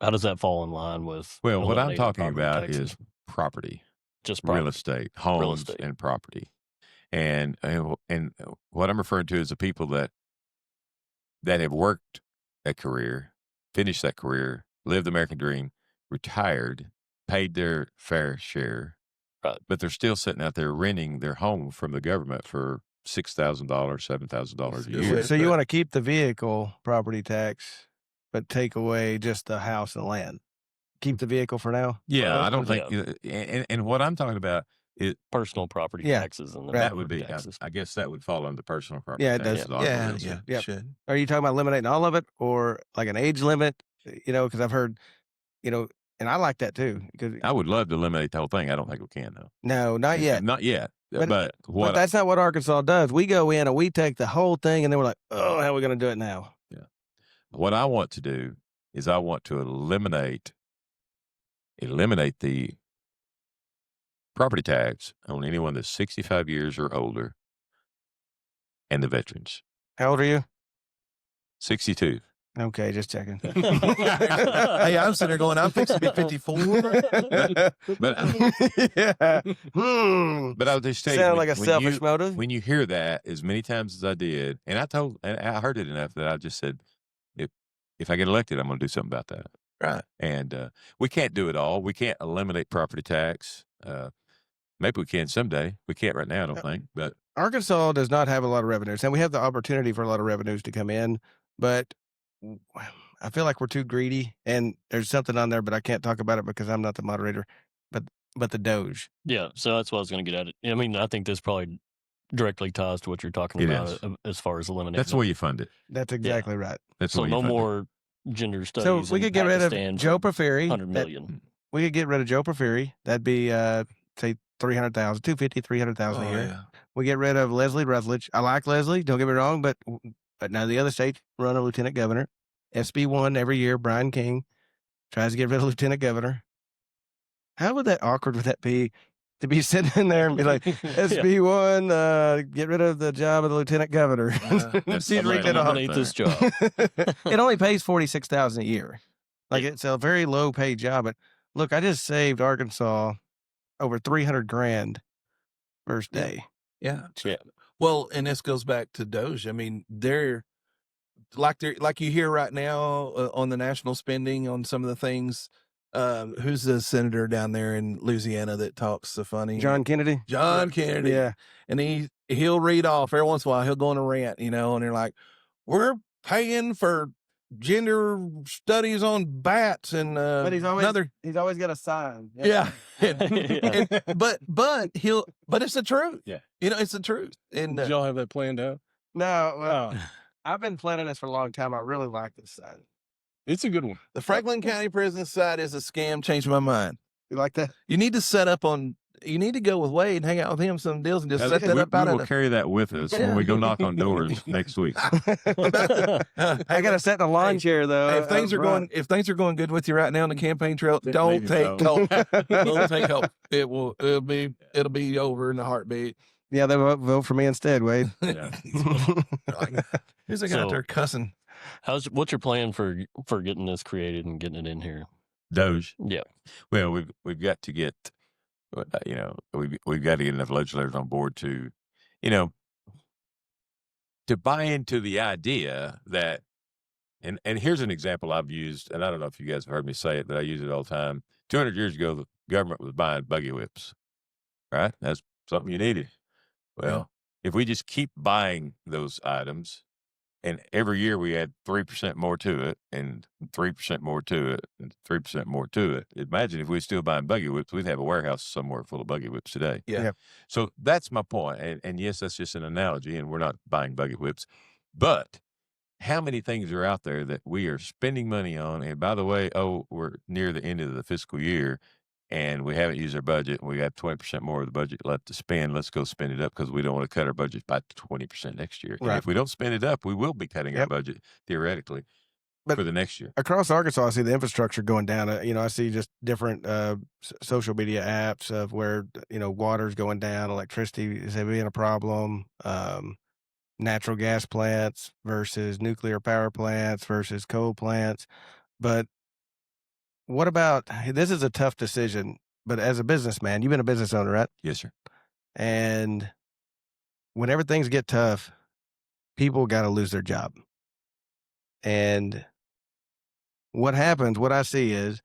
[SPEAKER 3] how does that fall in line with?
[SPEAKER 4] Well, what I'm
[SPEAKER 3] eliminating
[SPEAKER 4] talking
[SPEAKER 3] property
[SPEAKER 4] about
[SPEAKER 3] taxes?
[SPEAKER 4] is property,
[SPEAKER 3] Just
[SPEAKER 4] real
[SPEAKER 3] property.
[SPEAKER 4] estate, homes,
[SPEAKER 3] estate.
[SPEAKER 4] and property. And what I'm referring to is the people that have worked a career, finished that career, lived the American dream, retired, paid their fair share,
[SPEAKER 3] Right.
[SPEAKER 4] but they're still sitting out there renting their home from the government for $6,000, $7,000 a
[SPEAKER 1] Good
[SPEAKER 4] year.
[SPEAKER 1] way.
[SPEAKER 2] So you want to keep the vehicle property tax, but take away just the house and land. Keep the vehicle for now.
[SPEAKER 4] Yeah,
[SPEAKER 3] Well,
[SPEAKER 4] I don't think,
[SPEAKER 3] yeah.
[SPEAKER 4] and what I'm talking about is
[SPEAKER 3] Personal property
[SPEAKER 2] Yeah.
[SPEAKER 3] taxes and then
[SPEAKER 4] that would
[SPEAKER 3] property
[SPEAKER 4] be,
[SPEAKER 3] taxes.
[SPEAKER 4] I guess that would fall under personal property.
[SPEAKER 2] Yeah, it does.
[SPEAKER 4] taxes, auto
[SPEAKER 1] Yeah,
[SPEAKER 4] real estate.
[SPEAKER 1] yeah,
[SPEAKER 2] Yep.
[SPEAKER 1] should.
[SPEAKER 2] Are you talking about eliminating all of it or like an age limit? Because I've heard, and I like that too. Because
[SPEAKER 4] I would love to eliminate the whole thing. I don't think we can though.
[SPEAKER 2] no, not yet.
[SPEAKER 4] Not yet.
[SPEAKER 2] But-
[SPEAKER 4] But
[SPEAKER 2] But
[SPEAKER 4] what
[SPEAKER 2] that's not what Arkansas does. We go in and we take the whole thing, and then we're like, oh, how are we going to do it now?
[SPEAKER 4] what I want to do is I want to eliminate the property tax on anyone that's 65 years or older and the veterans.
[SPEAKER 2] How old are you?
[SPEAKER 4] 62.
[SPEAKER 2] Okay, just checking.
[SPEAKER 1] Hey, I'm sitting there going, I'm fixing to be 54.
[SPEAKER 4] But
[SPEAKER 2] yeah.
[SPEAKER 4] but I'll just tell you,
[SPEAKER 2] Sound like a selfish motive.
[SPEAKER 4] when you hear that as many times as I did, and I heard it enough that I just said, if I get elected, I'm going to do something about that.
[SPEAKER 1] Right.
[SPEAKER 4] And we can't do it all. We can't eliminate property tax. Maybe we can someday. We can't right now, I don't think. But
[SPEAKER 2] Arkansas does not have a lot of revenues, and we have the opportunity for a lot of revenues to come in, but I feel like we're too greedy. And there's something on there, but I can't talk about it because I'm not the moderator. But the Doge.
[SPEAKER 3] Yeah, so that's what I was going to get at. I mean, I think this probably directly ties to what you're talking
[SPEAKER 4] It
[SPEAKER 3] about
[SPEAKER 4] is.
[SPEAKER 3] as far as eliminating.
[SPEAKER 4] that's the way you fund it.
[SPEAKER 2] That's exactly right.
[SPEAKER 4] That's the
[SPEAKER 3] So
[SPEAKER 4] way you
[SPEAKER 3] no
[SPEAKER 4] fund it.
[SPEAKER 3] more gender studies.
[SPEAKER 2] So we
[SPEAKER 3] in
[SPEAKER 2] could get rid
[SPEAKER 3] Pakistan
[SPEAKER 2] of Joe
[SPEAKER 3] for
[SPEAKER 2] Porphyry.
[SPEAKER 3] 100 million.
[SPEAKER 2] We could get rid of Joe Porphyry. That'd be say 300,000, 250, 300,000 a year.
[SPEAKER 1] yeah.
[SPEAKER 2] We get rid of Leslie Rutledge. I like Leslie. Don't get me wrong, but now the other states run a lieutenant governor. SB1 every year. Brian King tries to get rid of lieutenant governor. How would that awkward would that be to be sitting in there and be like, SB1, get rid of the job of the lieutenant governor?
[SPEAKER 4] That's
[SPEAKER 2] She's
[SPEAKER 4] the
[SPEAKER 2] reading
[SPEAKER 4] way
[SPEAKER 2] it
[SPEAKER 4] to
[SPEAKER 2] off.
[SPEAKER 3] Eliminate this job.
[SPEAKER 2] It only pays $46,000 a year. Like it's a very low paid job. But look, I just saved Arkansas over $300,000 first
[SPEAKER 1] Yeah.
[SPEAKER 2] day.
[SPEAKER 1] Yeah.
[SPEAKER 3] Yeah.
[SPEAKER 1] Well, and this goes back to Doge. I mean, they're like you hear right now on the national spending on some of the things. Who's the senator down there in Louisiana that talks so funny?
[SPEAKER 2] John Kennedy.
[SPEAKER 1] John Kennedy.
[SPEAKER 2] Yeah.
[SPEAKER 1] And he'll read off every once in a while. He'll go on a rant, and they're like, "We're paying for gender studies on bats," and
[SPEAKER 2] But he's always
[SPEAKER 1] another.
[SPEAKER 2] he's always got a sign.
[SPEAKER 1] Yeah.
[SPEAKER 3] Yeah.
[SPEAKER 1] But it's the truth.
[SPEAKER 4] Yeah.
[SPEAKER 1] It's the truth. And
[SPEAKER 5] Did y'all have that planned out?
[SPEAKER 2] No, well,
[SPEAKER 5] Oh,
[SPEAKER 2] I've been planning this for a long time. I really like this sign.
[SPEAKER 5] it's a good one.
[SPEAKER 1] the Franklin County Prison site is a scam. Changed my mind.
[SPEAKER 2] You like that?
[SPEAKER 1] You need to set up on. You need to go with Wade and hang out with him some deals and just set that
[SPEAKER 4] we,
[SPEAKER 1] up out
[SPEAKER 4] we
[SPEAKER 1] of
[SPEAKER 4] will carry that with us when we go knock on doors next week.
[SPEAKER 2] I got to sit in a lawn chair though.
[SPEAKER 1] Hey, if things are going good with you right now on the campaign trail, don't
[SPEAKER 4] Maybe
[SPEAKER 1] take
[SPEAKER 4] so.
[SPEAKER 1] help. Don't take help. It'll be over in a heartbeat.
[SPEAKER 2] Yeah, they vote for me instead, Wade.
[SPEAKER 4] Yeah.
[SPEAKER 1] Like, who's the guy out
[SPEAKER 3] So-
[SPEAKER 1] there cussing?
[SPEAKER 3] What's your plan for getting this created and getting it in here?
[SPEAKER 4] Doge.
[SPEAKER 3] Yeah.
[SPEAKER 4] Well, we've got to get, we've got to get enough legislators on board to to buy into the idea that, and here's an example I've used, and I don't know if you guys have heard me say it, but I use it all the time. 200 years ago, the government was buying buggy whips, right? That's something you needed. Well, if we just keep buying those items, and every year we add 3% more to it, and 3% more to it, and 3% more to it. Imagine if we were still buying buggy whips, we'd have a warehouse somewhere full of buggy whips today.
[SPEAKER 1] Yeah.
[SPEAKER 2] Yep.
[SPEAKER 4] So that's my point. And yes, that's just an analogy, and we're not buying buggy whips. But how many things are out there that we are spending money on? And by the way, we're near the end of the fiscal year, and we haven't used our budget. We got 20% more of the budget left to spend. Let's go spend it up because we don't want to cut our budget by 20% next year. And
[SPEAKER 2] Right.
[SPEAKER 4] if we don't spend it up, we will be cutting our
[SPEAKER 2] Yep.
[SPEAKER 4] budget theoretically
[SPEAKER 2] But
[SPEAKER 4] for the next year.
[SPEAKER 2] across Arkansas, I see the infrastructure going down. I see just different social media apps of where, water's going down, electricity is being a problem, natural gas plants versus nuclear power plants versus coal plants. But what about, this is a tough decision, but as a businessman, you've been a business owner, right?
[SPEAKER 4] Yes, sir.
[SPEAKER 2] And whenever things get tough, people got to lose their job. And what happens, what I see is,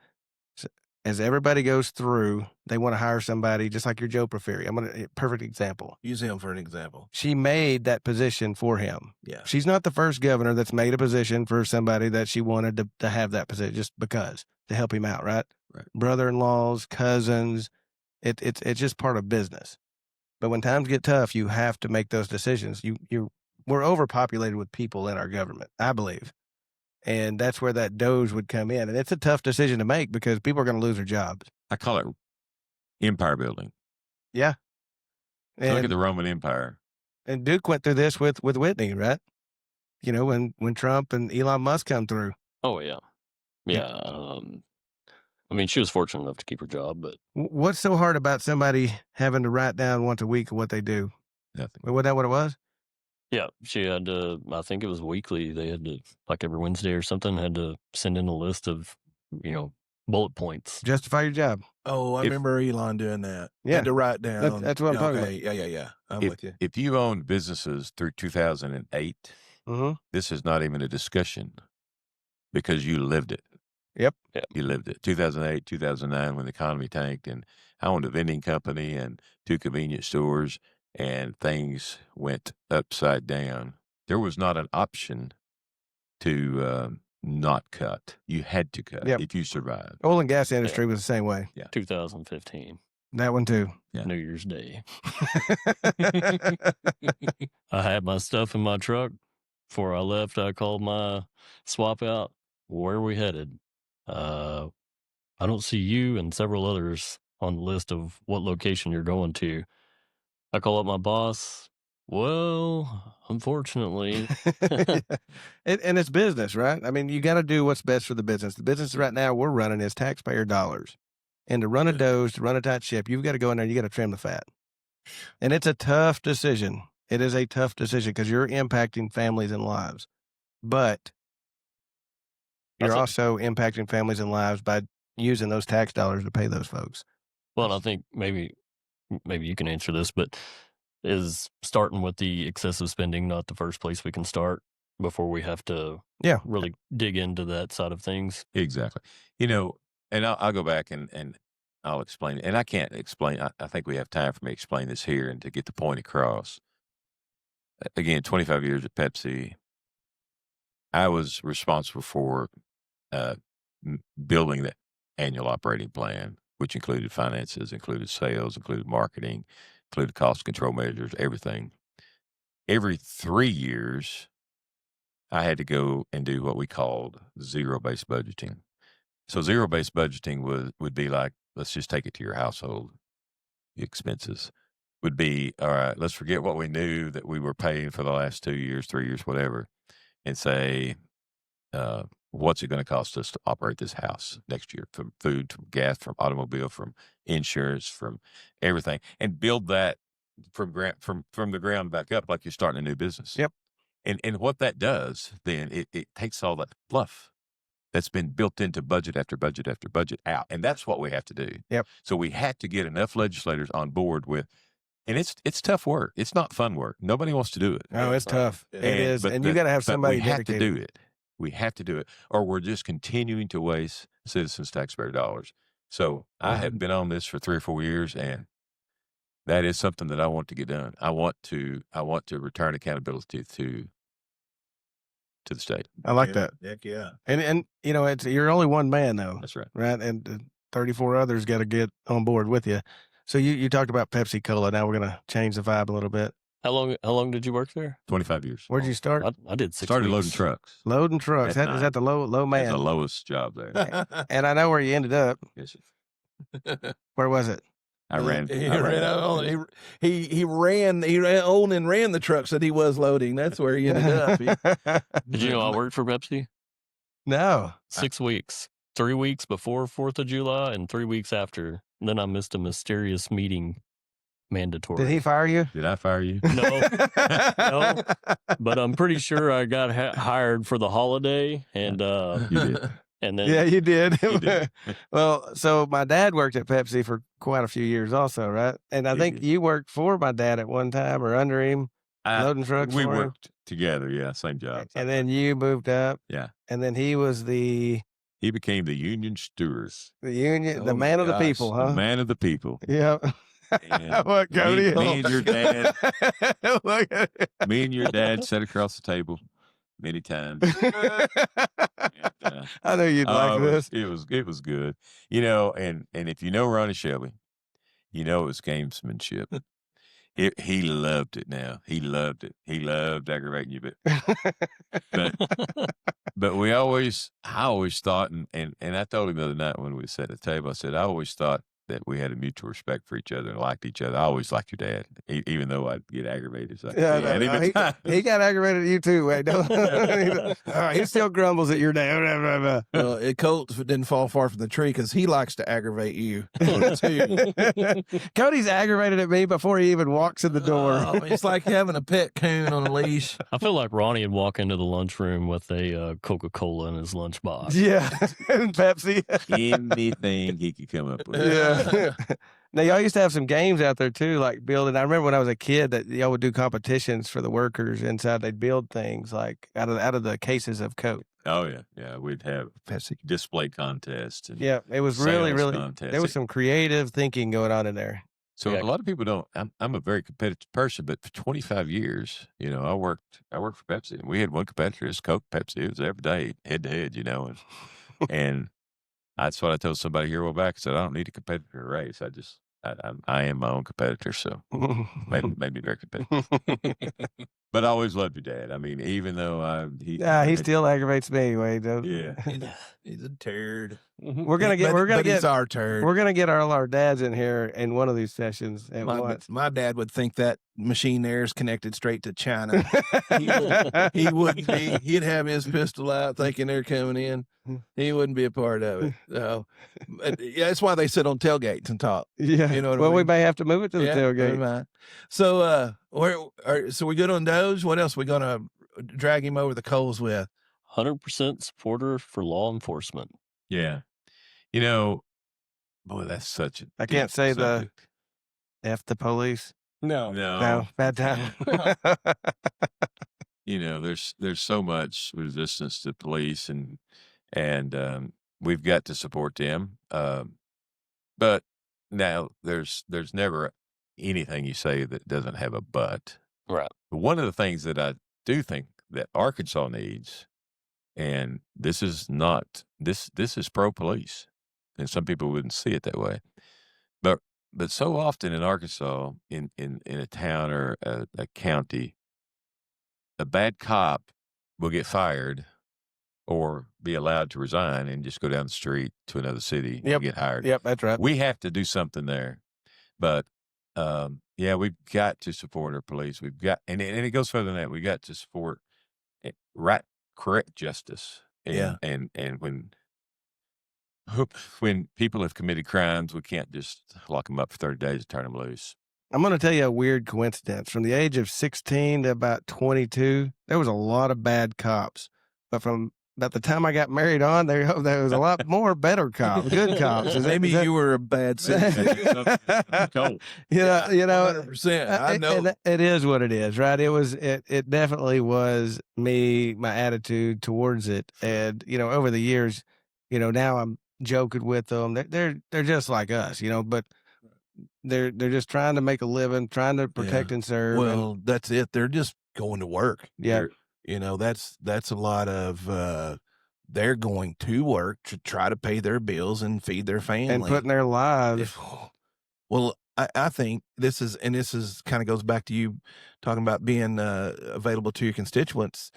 [SPEAKER 2] as everybody goes through, they want to hire somebody just like your Joe Porfiry. Perfect example.
[SPEAKER 1] Use him for an example.
[SPEAKER 2] She made that position for him.
[SPEAKER 1] Yeah.
[SPEAKER 2] She's not the first governor that's made a position for somebody that she wanted to have that position just because, to help him out, right?
[SPEAKER 4] Right.
[SPEAKER 2] Brother-in-laws, cousins, it's just part of business. But when times get tough, you have to make those decisions. We're overpopulated with people in our government, I believe. And that's where that Doge would come in. And it's a tough decision to make because people are going to lose their jobs.
[SPEAKER 4] I call it empire building.
[SPEAKER 2] Yeah.
[SPEAKER 4] Look at
[SPEAKER 2] And,
[SPEAKER 4] the Roman Empire.
[SPEAKER 2] and Duke went through this with Whitney, right? When Trump and Elon Musk come through.
[SPEAKER 3] Oh yeah, yeah. I mean, she was fortunate enough to keep her job, but
[SPEAKER 2] What's so hard about somebody having to write down once a week what they do?
[SPEAKER 4] Nothing.
[SPEAKER 2] Was that what it was?
[SPEAKER 3] yeah, she had to. I think it was weekly. They had to, like every Wednesday or something, had to send in a list of, bullet points.
[SPEAKER 2] Justify your job.
[SPEAKER 1] Oh, I remember Elon doing that.
[SPEAKER 2] Yeah.
[SPEAKER 1] Had to write down.
[SPEAKER 2] That's what I'm talking about.
[SPEAKER 1] Yeah. I'm with you.
[SPEAKER 4] If you owned businesses through 2008,
[SPEAKER 2] Mm-hmm.
[SPEAKER 4] this is not even a discussion because you lived it.
[SPEAKER 2] Yep.
[SPEAKER 3] Yeah.
[SPEAKER 4] You lived it. 2008, 2009, when the economy tanked, and I owned a vending company and 2 convenience stores, and things went upside down. There was not an option to not cut. You had to cut
[SPEAKER 2] Yep.
[SPEAKER 4] if you survived.
[SPEAKER 2] Oil and gas industry was the same way.
[SPEAKER 3] 2015,
[SPEAKER 2] That one too.
[SPEAKER 4] Yeah.
[SPEAKER 3] New Year's Day. I had my stuff in my truck. Before I left, I called my swap out. Where are we headed? I don't see you and several others on the list of what location you're going to. I call up my boss. Well, unfortunately,
[SPEAKER 2] And it's business, right? I mean, you got to do what's best for the business. The business right now we're running is taxpayer dollars. And to run a Doge, to run a tight ship, you've got to go in there and you got to trim the fat. And it's a tough decision. It is a tough decision because you're impacting families and lives. But you're also impacting families and lives by using those tax dollars to pay those folks.
[SPEAKER 3] well, I think maybe you can answer this, but is starting with the excessive spending not the first place we can start before we have to really dig into that side of things?
[SPEAKER 4] Exactly. And I'll go back and I'll explain it. And I can't explain. I think we have time for me to explain this here and to get the point across. Again, 25 years at Pepsi, I was responsible for building the annual operating plan, which included finances, included sales, included marketing, included cost control measures, everything. Every 3 years, I had to go and do what we called zero-based budgeting. So zero-based budgeting would be like, let's just take it to your household expenses. Would be, all right, let's forget what we knew that we were paying for the last 2 years, 3 years, whatever, and say, what's it going to cost us to operate this house next year, from food, from gas, from automobile, from insurance, from everything, and build that from the ground back up like you're starting a new business.
[SPEAKER 2] Yep.
[SPEAKER 4] And what that does, then it takes all that fluff that's been built into budget after budget after budget out. And that's what we have to do.
[SPEAKER 2] Yep.
[SPEAKER 4] So we had to get enough legislators on board with and it's tough work. It's not fun work. Nobody wants to do it.
[SPEAKER 2] Oh, it's tough.
[SPEAKER 5] Yeah.
[SPEAKER 2] It is,
[SPEAKER 4] but
[SPEAKER 2] and you got to have
[SPEAKER 4] but
[SPEAKER 2] somebody
[SPEAKER 4] we have to
[SPEAKER 2] dedicated.
[SPEAKER 4] do it. We have to do it, or we're just continuing to waste citizens' taxpayer dollars. So I have been on this for 3 or 4 years, and that is something that I want to get done. I want to return accountability to the state.
[SPEAKER 2] I like that.
[SPEAKER 1] Heck yeah.
[SPEAKER 2] And you know, you're only one man though,
[SPEAKER 4] That's right.
[SPEAKER 2] right? And 34 others got to get on board with you. So you talked about Pepsi Cola. Now we're gonna change the vibe a little bit.
[SPEAKER 3] How long did you work there?
[SPEAKER 4] 25 years.
[SPEAKER 2] Where'd you start?
[SPEAKER 3] I did 6
[SPEAKER 4] Started loading
[SPEAKER 3] weeks.
[SPEAKER 4] trucks.
[SPEAKER 2] Loading trucks.
[SPEAKER 4] At
[SPEAKER 2] Is that the low
[SPEAKER 4] That's
[SPEAKER 2] man?
[SPEAKER 4] the lowest job there.
[SPEAKER 2] And I know where you ended up.
[SPEAKER 4] Yes,
[SPEAKER 2] Where was it?
[SPEAKER 4] I ran.
[SPEAKER 1] He
[SPEAKER 4] I ran
[SPEAKER 1] ran. He owned and ran the trucks that he was loading. That's where he ended up.
[SPEAKER 3] Did you know I worked for Pepsi?
[SPEAKER 2] No.
[SPEAKER 3] 6 weeks. 3 weeks before 4th of July and 3 weeks after. And then I missed a mysterious meeting mandatory.
[SPEAKER 2] Did he fire you?
[SPEAKER 4] Did I fire you?
[SPEAKER 3] No. No. But I'm pretty sure I got hired for the holiday, and
[SPEAKER 4] You did.
[SPEAKER 3] and then
[SPEAKER 2] Yeah, you did.
[SPEAKER 4] You did.
[SPEAKER 2] Well, so my dad worked at Pepsi for quite a few years also, right? And I
[SPEAKER 4] He
[SPEAKER 2] think
[SPEAKER 4] did.
[SPEAKER 2] you worked for my dad at one time or under him, loading trucks
[SPEAKER 4] We
[SPEAKER 2] for him.
[SPEAKER 4] worked together. Yeah, same job.
[SPEAKER 2] And then you moved up.
[SPEAKER 4] Yeah.
[SPEAKER 2] And then he was the
[SPEAKER 4] He became the union steward,
[SPEAKER 2] union, the
[SPEAKER 1] Oh,
[SPEAKER 2] man of the
[SPEAKER 1] gosh.
[SPEAKER 2] people,
[SPEAKER 4] the
[SPEAKER 2] huh?
[SPEAKER 4] man of the people.
[SPEAKER 2] Yeah.
[SPEAKER 4] And
[SPEAKER 2] What, Cody?
[SPEAKER 4] me and your dad,
[SPEAKER 2] Look at it.
[SPEAKER 4] me and your dad sat across the table many times. And,
[SPEAKER 2] I knew you'd like this.
[SPEAKER 4] It was good, you know. And if you know Ronnie Shelby, you know it was gamesmanship. He loved it. Now he loved it. He loved aggravating you, but I always thought, and I told him the other night when we sat at the table, I said I always thought that we had a mutual respect for each other and liked each other. I always liked your dad, even though I'd get aggravated. So
[SPEAKER 2] Yeah, no, he got aggravated at you too. Wait, don't. He still grumbles at your dad.
[SPEAKER 1] Well, Colt didn't fall far from the tree because he likes to aggravate you too.
[SPEAKER 2] Cody's aggravated at me before he even walks in the door.
[SPEAKER 1] Oh, it's like having a pet coon on a leash.
[SPEAKER 3] I feel like Ronnie would walk into the lunchroom with a Coca-Cola in his lunchbox.
[SPEAKER 2] Yeah, and Pepsi.
[SPEAKER 4] anything he could come up with.
[SPEAKER 2] Yeah. Now y'all used to have some games out there too, like building. I remember when I was a kid that y'all would do competitions for the workers inside. They'd build things like out of the cases of Coke.
[SPEAKER 4] Oh yeah. We'd have
[SPEAKER 1] Pepsi.
[SPEAKER 4] display contests. And
[SPEAKER 2] Yeah, it was really,
[SPEAKER 4] sales
[SPEAKER 2] really.
[SPEAKER 4] contests.
[SPEAKER 2] There was some creative thinking going on in there.
[SPEAKER 4] So
[SPEAKER 3] Yeah.
[SPEAKER 4] a lot of people don't. I'm a very competitive person, but for 25 years, you know, I worked for Pepsi, and we had one competitor, it's Coke, Pepsi. It was every day, head to head, you know, and that's what I told somebody here a while back. I said I don't need a competitor to race. I am my own competitor, so made me very competitive. But I always loved your dad. I mean, even though
[SPEAKER 2] he still aggravates me anyway.
[SPEAKER 4] yeah.
[SPEAKER 1] He's a turd.
[SPEAKER 2] We're gonna get
[SPEAKER 1] He's our turd.
[SPEAKER 2] we're gonna get all our dads in here in one of these sessions at once.
[SPEAKER 1] My dad would think that machine there is connected straight to China. He wouldn't be. He'd have his pistol out thinking they're coming in. He wouldn't be a part of it. So, yeah, that's why they sit on tailgates and talk.
[SPEAKER 2] Yeah,
[SPEAKER 1] You know what I
[SPEAKER 2] well, we
[SPEAKER 1] mean?
[SPEAKER 2] may have to move it to the
[SPEAKER 1] Never
[SPEAKER 2] tailgate.
[SPEAKER 1] mind. So, so we good on Doge? What else we gonna drag him over the coals with?
[SPEAKER 3] 100% supporter for law enforcement.
[SPEAKER 4] Yeah. You know, boy, that's such a
[SPEAKER 2] I can't
[SPEAKER 4] deep
[SPEAKER 2] say the
[SPEAKER 4] subject.
[SPEAKER 2] F the police.
[SPEAKER 5] No.
[SPEAKER 2] No, bad time.
[SPEAKER 4] You know, there's so much resistance to police, and we've got to support them. But now there's never anything you say that doesn't have a but.
[SPEAKER 3] Right.
[SPEAKER 4] But one of the things that I do think that Arkansas needs, and this is not this is pro police, and some people wouldn't see it that way, but so often in Arkansas, in a town or a county, a bad cop will get fired or be allowed to resign and just go down the street to another city
[SPEAKER 2] Yep.
[SPEAKER 4] and get hired.
[SPEAKER 2] Yep, that's right.
[SPEAKER 4] We have to do something there. But yeah, we've got to support our police. We've got, and it goes further than that. We got to support correct justice. And,
[SPEAKER 1] Yeah.
[SPEAKER 4] And when people have committed crimes, we can't just lock them up for 30 days and turn them loose.
[SPEAKER 2] I'm going to tell you a weird coincidence. From the age of 16 to about 22, there was a lot of bad cops. But from about the time I got married on, there was a lot more better cops, good cops.
[SPEAKER 1] Maybe you were a bad citizen.
[SPEAKER 2] You know,
[SPEAKER 1] 100%. I know.
[SPEAKER 2] and it is what it is, right? It definitely was my attitude towards it. And, over the years, now I'm joking with them. They're just like us, but they're just trying to make a living, trying to protect and serve.
[SPEAKER 1] Well, that's it. They're just going to work.
[SPEAKER 2] Yeah.
[SPEAKER 1] That's a lot of they're going to work to try to pay their bills and feed their family
[SPEAKER 2] and putting their lives.
[SPEAKER 1] Well, I think this is kind of goes back to you talking about being available to your constituents.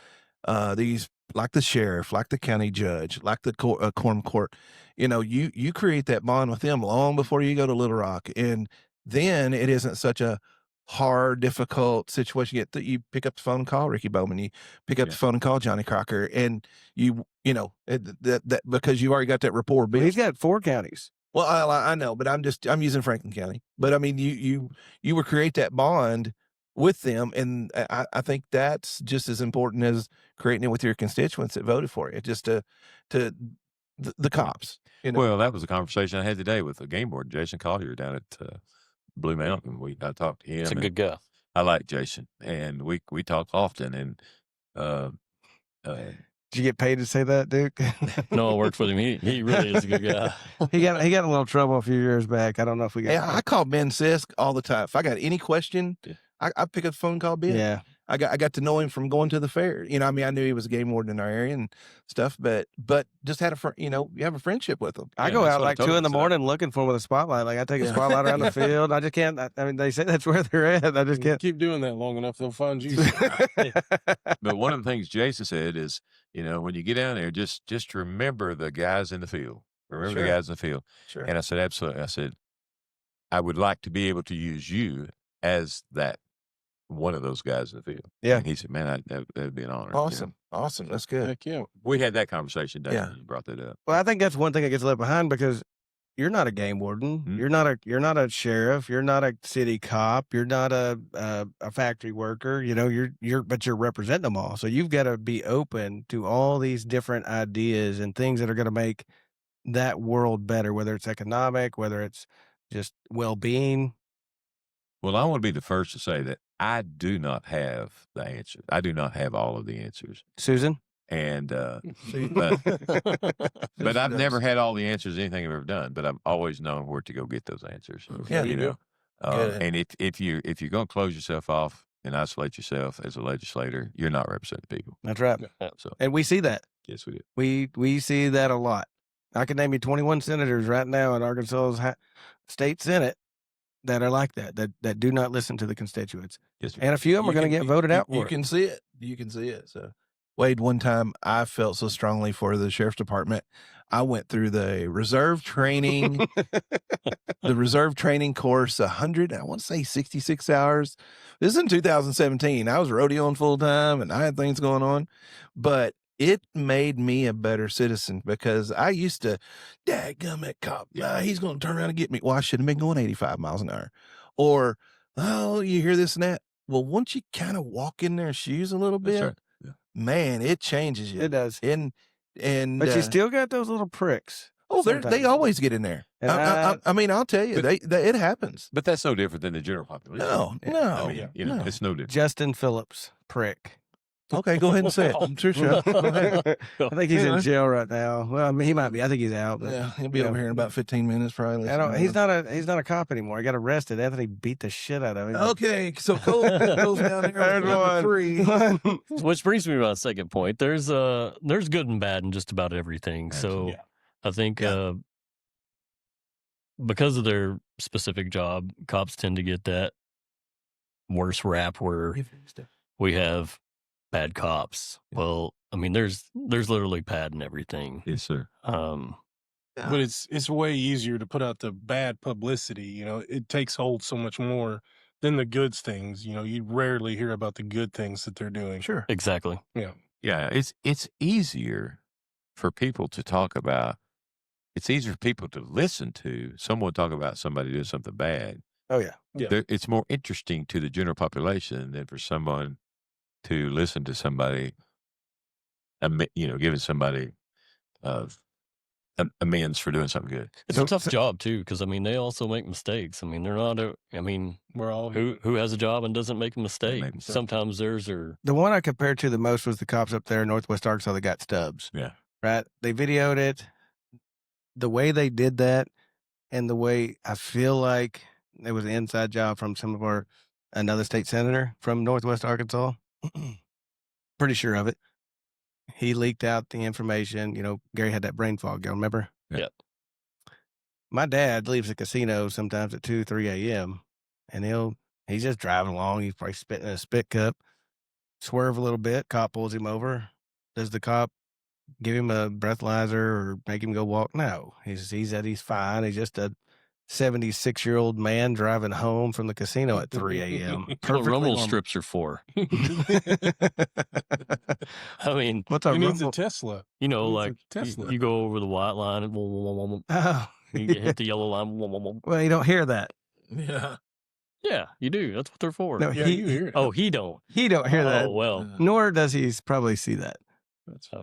[SPEAKER 1] These, like the sheriff, like the county judge, like the quorum court, you create that bond with them long before you go to Little Rock, and then it isn't such a hard, difficult situation. You pick up the phone and call Ricky Bowman. You pick up the phone and call Johnny Crocker, and that because you already got that rapport built.
[SPEAKER 2] Well, he's got 4 counties.
[SPEAKER 1] Well, I know, but I'm using Franklin County. But I mean, you will create that bond with them, and I think that's just as important as creating it with your constituents that voted for you. Just to the cops.
[SPEAKER 4] Well, that was a conversation I had today with the game board, Jason Collier, down at Blue Mountain. I talked to him.
[SPEAKER 3] He's a good guy.
[SPEAKER 4] I like Jason, and we talk often. And
[SPEAKER 2] did you get paid to say that, Duke?
[SPEAKER 3] No, I worked with him. He really is a good guy.
[SPEAKER 2] He got in a little trouble a few years back. I don't know if we got.
[SPEAKER 1] Yeah, I call Ben Sisk all the time. If I got any question, I pick up the phone and call Ben.
[SPEAKER 2] Yeah.
[SPEAKER 1] I got to know him from going to the fair. I knew he was a game warden in our area and stuff, but just had you have a friendship with him.
[SPEAKER 2] I go out like 2 in the morning looking for him with a spotlight. Like I take a spotlight around the field. I just can't. I mean, they say that's where they're at. I just can't
[SPEAKER 5] keep doing that long enough. They'll find you.
[SPEAKER 4] But one of the things Jason said is, when you get down there, just remember the guys in the field. Remember the guys in the field.
[SPEAKER 1] Sure.
[SPEAKER 4] And I said, absolutely. I said, I would like to be able to use you as that one of those guys in the field.
[SPEAKER 2] Yeah.
[SPEAKER 4] And he said, man, that would be an honor.
[SPEAKER 1] Awesome. Awesome. That's good.
[SPEAKER 5] Heck yeah.
[SPEAKER 4] We had that conversation, Dave. You brought that up.
[SPEAKER 2] Well, I think that's one thing that gets left behind because you're not a game warden.
[SPEAKER 4] Mm-hmm.
[SPEAKER 2] You're not a sheriff. You're not a city cop. You're not a factory worker. But you're representing them all. So you've got to be open to all these different ideas and things that are going to make that world better, whether it's economic, whether it's just well-being.
[SPEAKER 4] Well, I want to be the first to say that I do not have the answer. I do not have all of the answers.
[SPEAKER 2] Susan?
[SPEAKER 4] And but I've never had all the answers to anything I've ever done. But I've always known where to go get those answers.
[SPEAKER 1] Yeah,
[SPEAKER 4] you know. And if you're going to close yourself off and isolate yourself as a legislator, you're not representing people.
[SPEAKER 2] That's right.
[SPEAKER 4] So,
[SPEAKER 2] and we see that.
[SPEAKER 4] Yes, we do.
[SPEAKER 2] We see that a lot. I can name you 21 senators right now in Arkansas's state Senate that are like that do not listen to the constituents.
[SPEAKER 4] Yes,
[SPEAKER 2] and a few of them are going to get voted out.
[SPEAKER 1] You can see it. You can see it. So, Wade, one time I felt so strongly for the sheriff's department. I went through the reserve training, course, 66 hours. This is in 2017. I was rodeoing full time and I had things going on, but it made me a better citizen because I used to, dadgummit cop, he's going to turn around and get me. Well, I should have been going 85 miles an hour. Or, oh, you hear this and that. Well, once you kind of walk in their shoes a little bit,
[SPEAKER 4] right. Yeah.
[SPEAKER 1] Man, it changes you.
[SPEAKER 2] It does.
[SPEAKER 1] And
[SPEAKER 2] but you still got those little pricks.
[SPEAKER 1] Oh, they always get in there. I mean, I'll tell you, it happens.
[SPEAKER 4] But that's no different than the general population.
[SPEAKER 1] No.
[SPEAKER 4] I mean, it's no different.
[SPEAKER 2] Justin Phillips, prick.
[SPEAKER 1] Okay, go ahead and say it. I'm sure. Go ahead.
[SPEAKER 2] I think he's in jail right now. Well, I mean, he might be. I think he's out. But,
[SPEAKER 1] yeah, he'll be over here in about 15 minutes, probably.
[SPEAKER 2] He's not a cop anymore. He got arrested. Anthony beat the shit out of him.
[SPEAKER 1] Okay, so Cole goes down here with 3.
[SPEAKER 3] Which brings me to my second point. There's good and bad in just about everything. So I think because of their specific job, cops tend to get that worse rap where we have bad cops. Well, I mean, there's literally bad in everything.
[SPEAKER 4] Yes, sir.
[SPEAKER 5] But it's way easier to put out the bad publicity. It takes hold so much more than the good things. You rarely hear about the good things that they're doing.
[SPEAKER 1] Sure.
[SPEAKER 3] Exactly.
[SPEAKER 5] Yeah.
[SPEAKER 4] Yeah. It's easier for people to talk about. It's easier for people to listen to someone talk about somebody doing something bad.
[SPEAKER 2] Oh yeah.
[SPEAKER 4] It's more interesting to the general population than for someone to listen to somebody giving somebody amends for doing something good.
[SPEAKER 3] It's a tough job too, because I mean they also make mistakes. I mean they're not.
[SPEAKER 5] We're all
[SPEAKER 3] Who has a job and doesn't make a mistake?
[SPEAKER 4] make mistakes.
[SPEAKER 3] Sometimes theirs are.
[SPEAKER 2] The one I compared to the most was the cops up there in Northwest Arkansas that got stubs.
[SPEAKER 4] Yeah.
[SPEAKER 2] Right? They videoed it. The way they did that, and the way I feel like it was an inside job from another state senator from Northwest Arkansas. Pretty sure of it. He leaked out the information. Gary had that brain fog. Y'all remember?
[SPEAKER 3] Yep.
[SPEAKER 2] My dad leaves the casino sometimes at 2, 3 a.m. and he's just driving along. He's probably spitting in a spit cup, swerve a little bit. Cop pulls him over. Does the cop give him a breathalyzer or make him go walk? No. He said he's fine. He's just a 76-year-old man driving home from the casino at 3 a.m.
[SPEAKER 3] That's what rumble strips are for. I mean,
[SPEAKER 2] What's a
[SPEAKER 5] He needs a
[SPEAKER 2] rumble?
[SPEAKER 5] Tesla.
[SPEAKER 3] like
[SPEAKER 5] Tesla.
[SPEAKER 3] you go over the white line and
[SPEAKER 2] Oh,
[SPEAKER 3] you get hit the yellow line.
[SPEAKER 2] well, you don't hear that.
[SPEAKER 1] Yeah.
[SPEAKER 3] Yeah, you do. That's what they're for.
[SPEAKER 2] No,
[SPEAKER 5] Yeah, you hear it.
[SPEAKER 3] Oh, he don't.
[SPEAKER 2] he don't hear that.
[SPEAKER 3] Oh well.
[SPEAKER 2] Nor does he probably see that.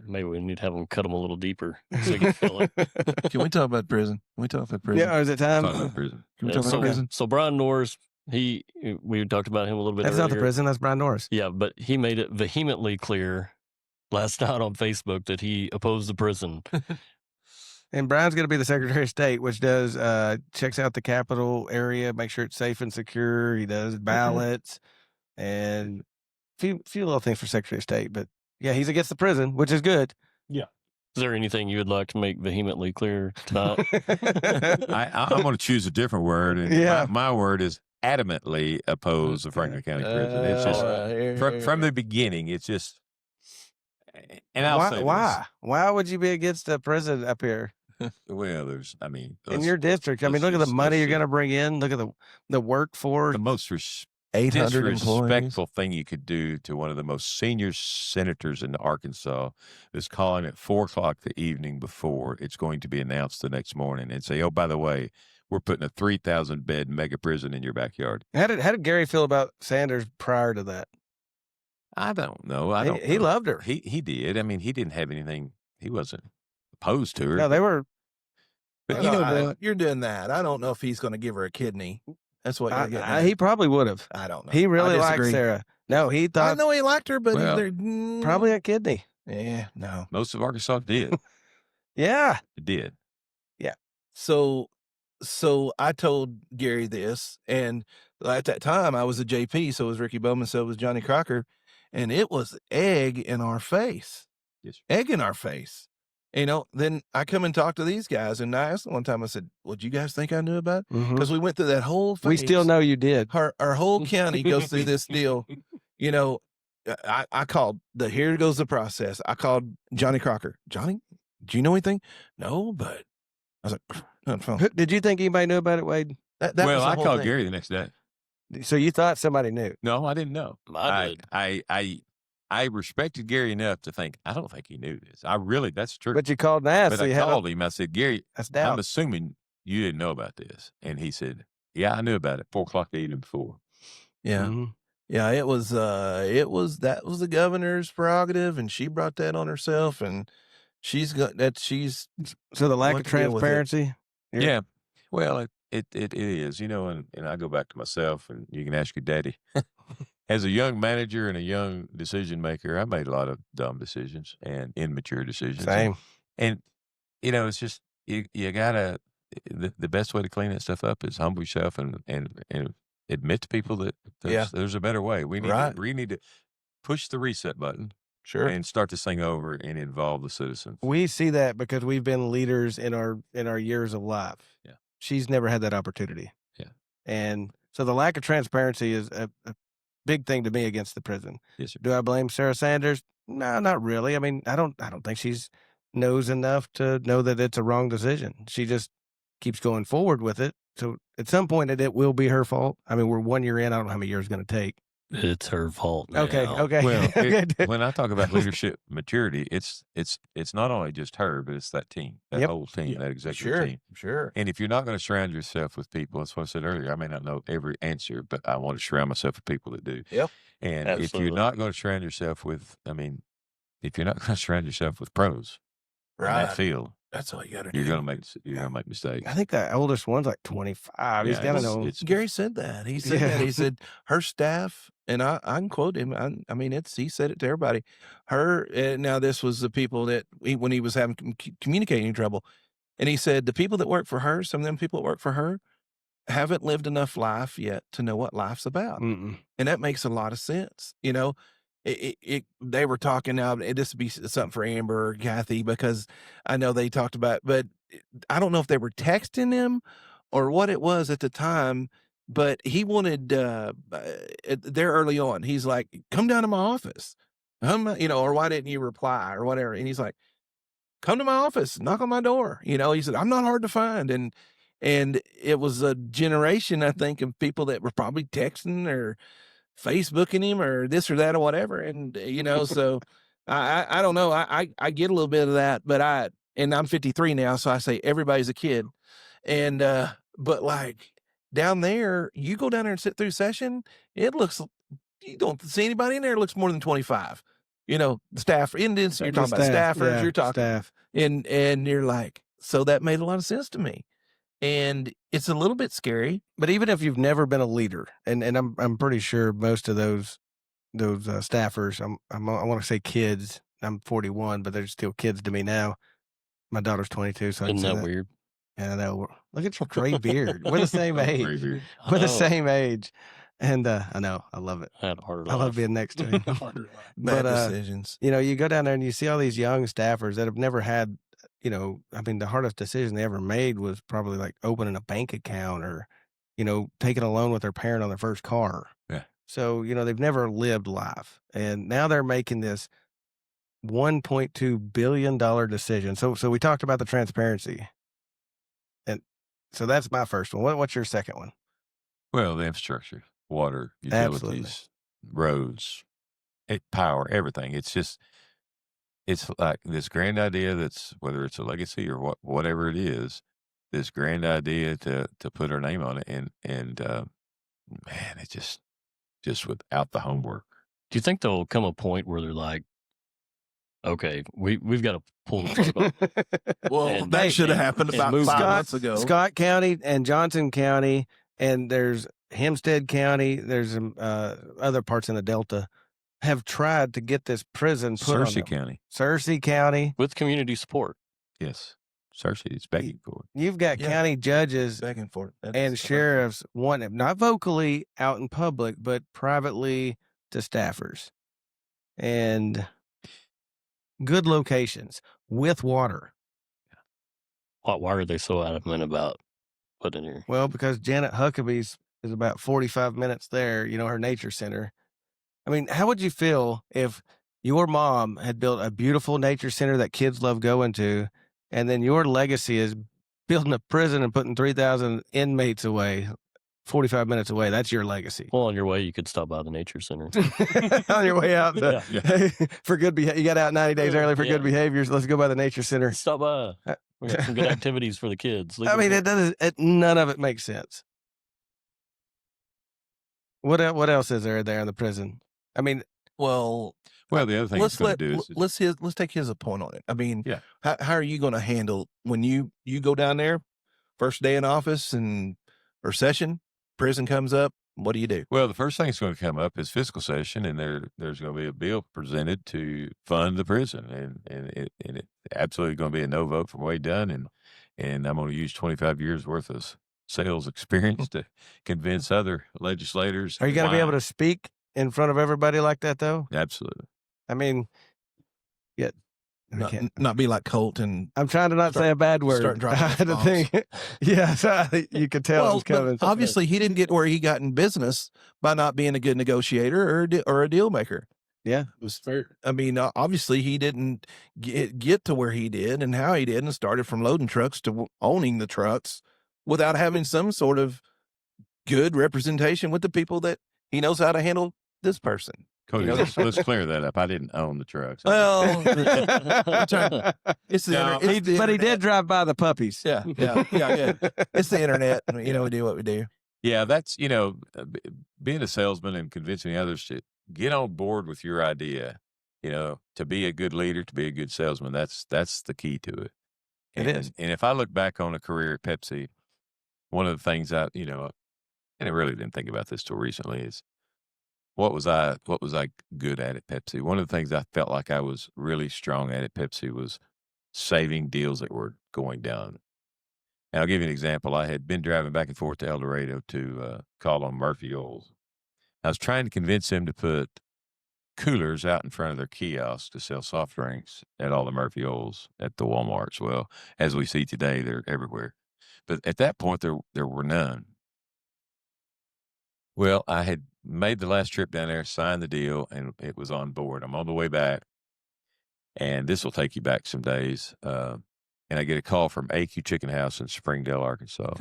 [SPEAKER 3] Maybe we need to have them cut them a little deeper so you can feel it.
[SPEAKER 1] Can we talk about prison? Can we talk about prison?
[SPEAKER 2] Yeah, is it
[SPEAKER 4] Talk
[SPEAKER 2] time?
[SPEAKER 4] about prison.
[SPEAKER 1] Can we
[SPEAKER 3] Yeah,
[SPEAKER 1] talk about prison?
[SPEAKER 3] So Brian Norris, we talked about him a little bit
[SPEAKER 2] That's
[SPEAKER 3] earlier.
[SPEAKER 2] not the prison. That's Brian Norris.
[SPEAKER 3] Yeah, but he made it vehemently clear last night on Facebook that he opposed the prison.
[SPEAKER 2] And Brian's going to be the Secretary of State, which does checks out the Capitol area, make sure it's safe and secure. He does ballots and few little things for Secretary of State. But yeah, he's against the prison, which is good.
[SPEAKER 3] Is there anything you would like to make vehemently clear tonight?
[SPEAKER 4] I'm going to choose a different word. And
[SPEAKER 2] Yeah.
[SPEAKER 4] my word is adamantly oppose the Franklin County prison. It's just from the beginning. It's just, and I'll say
[SPEAKER 2] Why would you be against the prison up here
[SPEAKER 4] well,
[SPEAKER 2] in your district? I mean, look at the money you're going to bring in. Look at the workforce.
[SPEAKER 4] the most
[SPEAKER 1] 800 employees.
[SPEAKER 4] disrespectful thing you could do to one of the most senior senators in Arkansas is calling at 4:00 the evening before it's going to be announced the next morning and say, "Oh, by the way, we're putting a 3,000 bed mega prison in your backyard."
[SPEAKER 2] How did Gary feel about Sanders prior to that?
[SPEAKER 4] I don't know.
[SPEAKER 2] He loved her.
[SPEAKER 4] He did. I mean, he didn't have anything. He wasn't opposed to her.
[SPEAKER 2] No, they were.
[SPEAKER 4] But you know what?
[SPEAKER 1] You're doing that. I don't know if he's going to give her a kidney. That's what you're getting at.
[SPEAKER 2] He probably would have.
[SPEAKER 1] I don't know.
[SPEAKER 2] He really
[SPEAKER 1] I
[SPEAKER 2] liked
[SPEAKER 1] disagree.
[SPEAKER 2] Sarah. No, he
[SPEAKER 1] I
[SPEAKER 2] thought
[SPEAKER 1] know he liked her, but
[SPEAKER 4] Well,
[SPEAKER 2] probably a kidney.
[SPEAKER 1] Yeah, no.
[SPEAKER 4] Most of Arkansas did.
[SPEAKER 2] Yeah.
[SPEAKER 4] It did.
[SPEAKER 1] So I told Gary this, and at that time I was a JP, so was Ricky Bowman, so was Johnny Crocker, and it was egg in our face.
[SPEAKER 4] Yes, sir.
[SPEAKER 1] Egg in our face. Then I come and talk to these guys, and I asked them one time, I said, "What do you guys think I knew about it?"
[SPEAKER 2] Mhm.
[SPEAKER 1] Because we went through that whole phase.
[SPEAKER 2] We still know you did.
[SPEAKER 1] Our whole county goes through this deal. I called here goes the process. I called Johnny Crocker. Johnny, do you know anything? No, but I was like, on the phone.
[SPEAKER 2] Did you think anybody knew about it, Wade?
[SPEAKER 1] That was
[SPEAKER 4] Well,
[SPEAKER 1] the
[SPEAKER 4] I
[SPEAKER 1] whole
[SPEAKER 4] called
[SPEAKER 1] thing.
[SPEAKER 4] Gary the next day.
[SPEAKER 2] So you thought somebody knew?
[SPEAKER 4] No, I didn't know.
[SPEAKER 3] I did.
[SPEAKER 4] I respected Gary enough to think, I don't think he knew this. that's true.
[SPEAKER 2] But you called and asked.
[SPEAKER 4] But
[SPEAKER 2] so
[SPEAKER 4] I
[SPEAKER 2] you had
[SPEAKER 4] called him. I said, Gary,
[SPEAKER 2] that's
[SPEAKER 4] I'm
[SPEAKER 2] doubt.
[SPEAKER 4] assuming you didn't know about this. And he said, yeah, I knew about it 4:00 the evening before.
[SPEAKER 1] Yeah.
[SPEAKER 2] Mhm.
[SPEAKER 1] Yeah, it was that was the governor's prerogative, and she brought that on herself, and she's
[SPEAKER 2] So the lack
[SPEAKER 1] What
[SPEAKER 2] of
[SPEAKER 1] to deal with it.
[SPEAKER 2] transparency.
[SPEAKER 4] Yeah. Well, it is, and I go back to myself, and you can ask your daddy. As a young manager and a young decision maker, I made a lot of dumb decisions and immature decisions.
[SPEAKER 2] Same.
[SPEAKER 4] And it's just you gotta the best way to clean that stuff up is humble yourself and admit to people that there's a better way. We need to push the reset button
[SPEAKER 1] sure.
[SPEAKER 4] and start this thing over and involve the citizens.
[SPEAKER 2] We see that because we've been leaders in our years of life.
[SPEAKER 4] Yeah.
[SPEAKER 2] She's never had that opportunity.
[SPEAKER 4] Yeah.
[SPEAKER 2] And so the lack of transparency is a big thing to me against the prison.
[SPEAKER 4] Yes, sir.
[SPEAKER 2] Do I blame Sarah Sanders? No, not really. I mean, I don't think she's knows enough to know that it's a wrong decision. She just keeps going forward with it. So at some point it will be her fault. I mean, we're 1 year in. I don't know how many years it's going to take.
[SPEAKER 3] It's her fault. Now.
[SPEAKER 2] Okay. Okay.
[SPEAKER 4] Well, when I talk about leadership maturity, it's not only just her, but it's that team, that
[SPEAKER 2] Yep.
[SPEAKER 4] whole team,
[SPEAKER 5] Yeah.
[SPEAKER 4] that executive team.
[SPEAKER 1] Sure.
[SPEAKER 4] And if you're not going to surround yourself with people, that's what I said earlier. I may not know every answer, but I want to surround myself with people that do.
[SPEAKER 1] Yep.
[SPEAKER 4] And if
[SPEAKER 3] Absolutely.
[SPEAKER 4] you're not going to surround yourself with, if you're not going to surround yourself with pros in that field,
[SPEAKER 1] That's all you got to do.
[SPEAKER 4] you're going to make mistakes.
[SPEAKER 2] I think the oldest one's like 25. He's
[SPEAKER 4] Yeah,
[SPEAKER 2] got to
[SPEAKER 4] it's-
[SPEAKER 2] know.
[SPEAKER 4] it's-
[SPEAKER 1] Gary said that. He said
[SPEAKER 2] Yeah.
[SPEAKER 1] that. He said her staff, and I can quote him. I mean, he said it to everybody. Her now this was the people that when he was having communicating trouble, and he said the people that work for her, some of them people that work for her, haven't lived enough life yet to know what life's about,
[SPEAKER 2] Mm-mm.
[SPEAKER 1] and that makes a lot of sense. You know, they were talking now. This would be something for Amber or Kathy because I know they talked about, but I don't know if they were texting him or what it was at the time. But he wanted there early on. He's like, "Come down to my office," or why didn't you reply or whatever? And he's like, "Come to my office, knock on my door." He said, "I'm not hard to find," and it was a generation, I think, of people that were probably texting or Facebooking him or this or that or whatever. And, so I don't know. I get a little bit of that, but I'm 53 now. So I say everybody's a kid. And, but like down there, you go down there and sit through session. You don't see anybody in there. It looks more than 25, staff Indians. You're talking about staffers.
[SPEAKER 2] Yeah,
[SPEAKER 1] You're talking
[SPEAKER 2] staff.
[SPEAKER 1] and you're like, so that made a lot of sense to me. And it's a little bit scary.
[SPEAKER 2] But even if you've never been a leader, and I'm pretty sure most of those staffers, I want to say kids. I'm 41, but they're still kids to me now. My daughter's 22, so
[SPEAKER 3] Isn't that weird?
[SPEAKER 2] Yeah, I know. Look at your gray beard. We're the same
[SPEAKER 4] Gray
[SPEAKER 2] age.
[SPEAKER 4] beard.
[SPEAKER 2] We're the same age, and I know. I love it.
[SPEAKER 3] I had a harder
[SPEAKER 2] I love
[SPEAKER 3] life.
[SPEAKER 2] being next to him.
[SPEAKER 1] Bad
[SPEAKER 2] But
[SPEAKER 1] decisions.
[SPEAKER 2] you go down there and you see all these young staffers that have never had. I mean, the hardest decision they ever made was probably like opening a bank account or, taking a loan with their parent on their first car.
[SPEAKER 4] Yeah.
[SPEAKER 2] So, they've never lived life. And now they're making this $1.2 billion decision. So we talked about the transparency. And so that's my first one. What's your second one?
[SPEAKER 4] Well, the infrastructure, water, utilities,
[SPEAKER 2] Absolutely.
[SPEAKER 4] roads, power, everything. It's like this grand idea that's whether it's a legacy or whatever it is, this grand idea to put our name on it. And man, it just without the homework.
[SPEAKER 3] Do you think there'll come a point where they're like, okay, we've got to pull the plug up?
[SPEAKER 1] Well,
[SPEAKER 3] And
[SPEAKER 1] that
[SPEAKER 3] they-
[SPEAKER 1] should have
[SPEAKER 3] and-
[SPEAKER 1] happened
[SPEAKER 3] and
[SPEAKER 1] about
[SPEAKER 3] move
[SPEAKER 1] 5
[SPEAKER 3] on.
[SPEAKER 1] months ago.
[SPEAKER 2] Scott County and Johnson County, and there's Hempstead County. There's other parts in the Delta have tried to get this prison put on
[SPEAKER 4] Searcy
[SPEAKER 2] them.
[SPEAKER 4] County.
[SPEAKER 2] Searcy County.
[SPEAKER 3] With community support.
[SPEAKER 4] Yes. Searcy is begging for it.
[SPEAKER 2] You've got
[SPEAKER 1] Yeah.
[SPEAKER 2] county judges
[SPEAKER 1] Begging for it.
[SPEAKER 2] and sheriffs wanting it, not vocally out in public, but privately to staffers. And good locations with water.
[SPEAKER 3] Why are they so adamant about putting here?
[SPEAKER 2] Well, because Janet Huckabee's is about 45 minutes there, her nature center. I mean, how would you feel if your mom had built a beautiful nature center that kids love going to, and then your legacy is building a prison and putting 3,000 inmates away, 45 minutes away? That's your legacy.
[SPEAKER 3] Well, on your way, you could stop by the nature center.
[SPEAKER 2] On your way out
[SPEAKER 3] Yeah.
[SPEAKER 2] for good behavior. You got out 90 days early for
[SPEAKER 3] Yeah.
[SPEAKER 2] good behaviors. Let's go by the nature center.
[SPEAKER 3] Stop by. We got some good activities for the kids.
[SPEAKER 2] I mean, none of it makes sense. What else is there in the prison? I mean,
[SPEAKER 1] Well,
[SPEAKER 4] Well, the other thing it's going to do is
[SPEAKER 1] let's take his point on it. I mean,
[SPEAKER 4] Yeah.
[SPEAKER 1] how are you going to handle when you go down there, first day in office or session, prison comes up? What do you do?
[SPEAKER 4] well, the first thing that's going to come up is fiscal session, and there's going to be a bill presented to fund the prison, and it's absolutely going to be a no vote from Wade Dunn, and I'm going to use 25 years worth of sales experience to convince other legislators.
[SPEAKER 2] are you going to be
[SPEAKER 4] why.
[SPEAKER 2] able to speak in front of everybody like that, though?
[SPEAKER 4] Absolutely.
[SPEAKER 2] I mean, yeah. I
[SPEAKER 1] Not,
[SPEAKER 2] can't-
[SPEAKER 1] not be like Colt and
[SPEAKER 2] I'm trying to not
[SPEAKER 1] Start-
[SPEAKER 2] say a bad word.
[SPEAKER 1] start dropping
[SPEAKER 2] I had to
[SPEAKER 1] F-bombs.
[SPEAKER 2] think. Yeah, so you could tell it was
[SPEAKER 1] but
[SPEAKER 2] coming.
[SPEAKER 1] obviously he didn't get where he got in business by not being a good negotiator or a deal maker.
[SPEAKER 2] Yeah.
[SPEAKER 1] It was fair. I mean, obviously he didn't get to where he did and how he did, and started from loading trucks to owning the trucks without having some sort of good representation with the people that he knows how to handle this person.
[SPEAKER 4] Cody, let's clear that up. I didn't own the trucks.
[SPEAKER 1] Well, it's the
[SPEAKER 4] No,
[SPEAKER 1] it's the
[SPEAKER 2] But he
[SPEAKER 1] internet.
[SPEAKER 2] did drive by the puppies.
[SPEAKER 1] Yeah. It's the internet. We do what we do.
[SPEAKER 4] Yeah, that's, being a salesman and convincing others to get on board with your idea to be a good leader, to be a good salesman, that's the key to it.
[SPEAKER 2] It is.
[SPEAKER 4] And if I look back on a career at Pepsi, one of the things and I really didn't think about this till recently, is what was I good at Pepsi? One of the things I felt like I was really strong at Pepsi was saving deals that were going down. And I'll give you an example. I had been driving back and forth to El Dorado to call on Murphy Oils. I was trying to convince them to put coolers out in front of their kiosks to sell soft drinks at all the Murphy Oils at the Walmarts. Well, as we see today, they're everywhere. But at that point, there were none. Well, I had made the last trip down there, signed the deal, and it was on board. I'm on the way back, and this will take you back some days. And I get a call from AQ Chicken House in Springdale, Arkansas.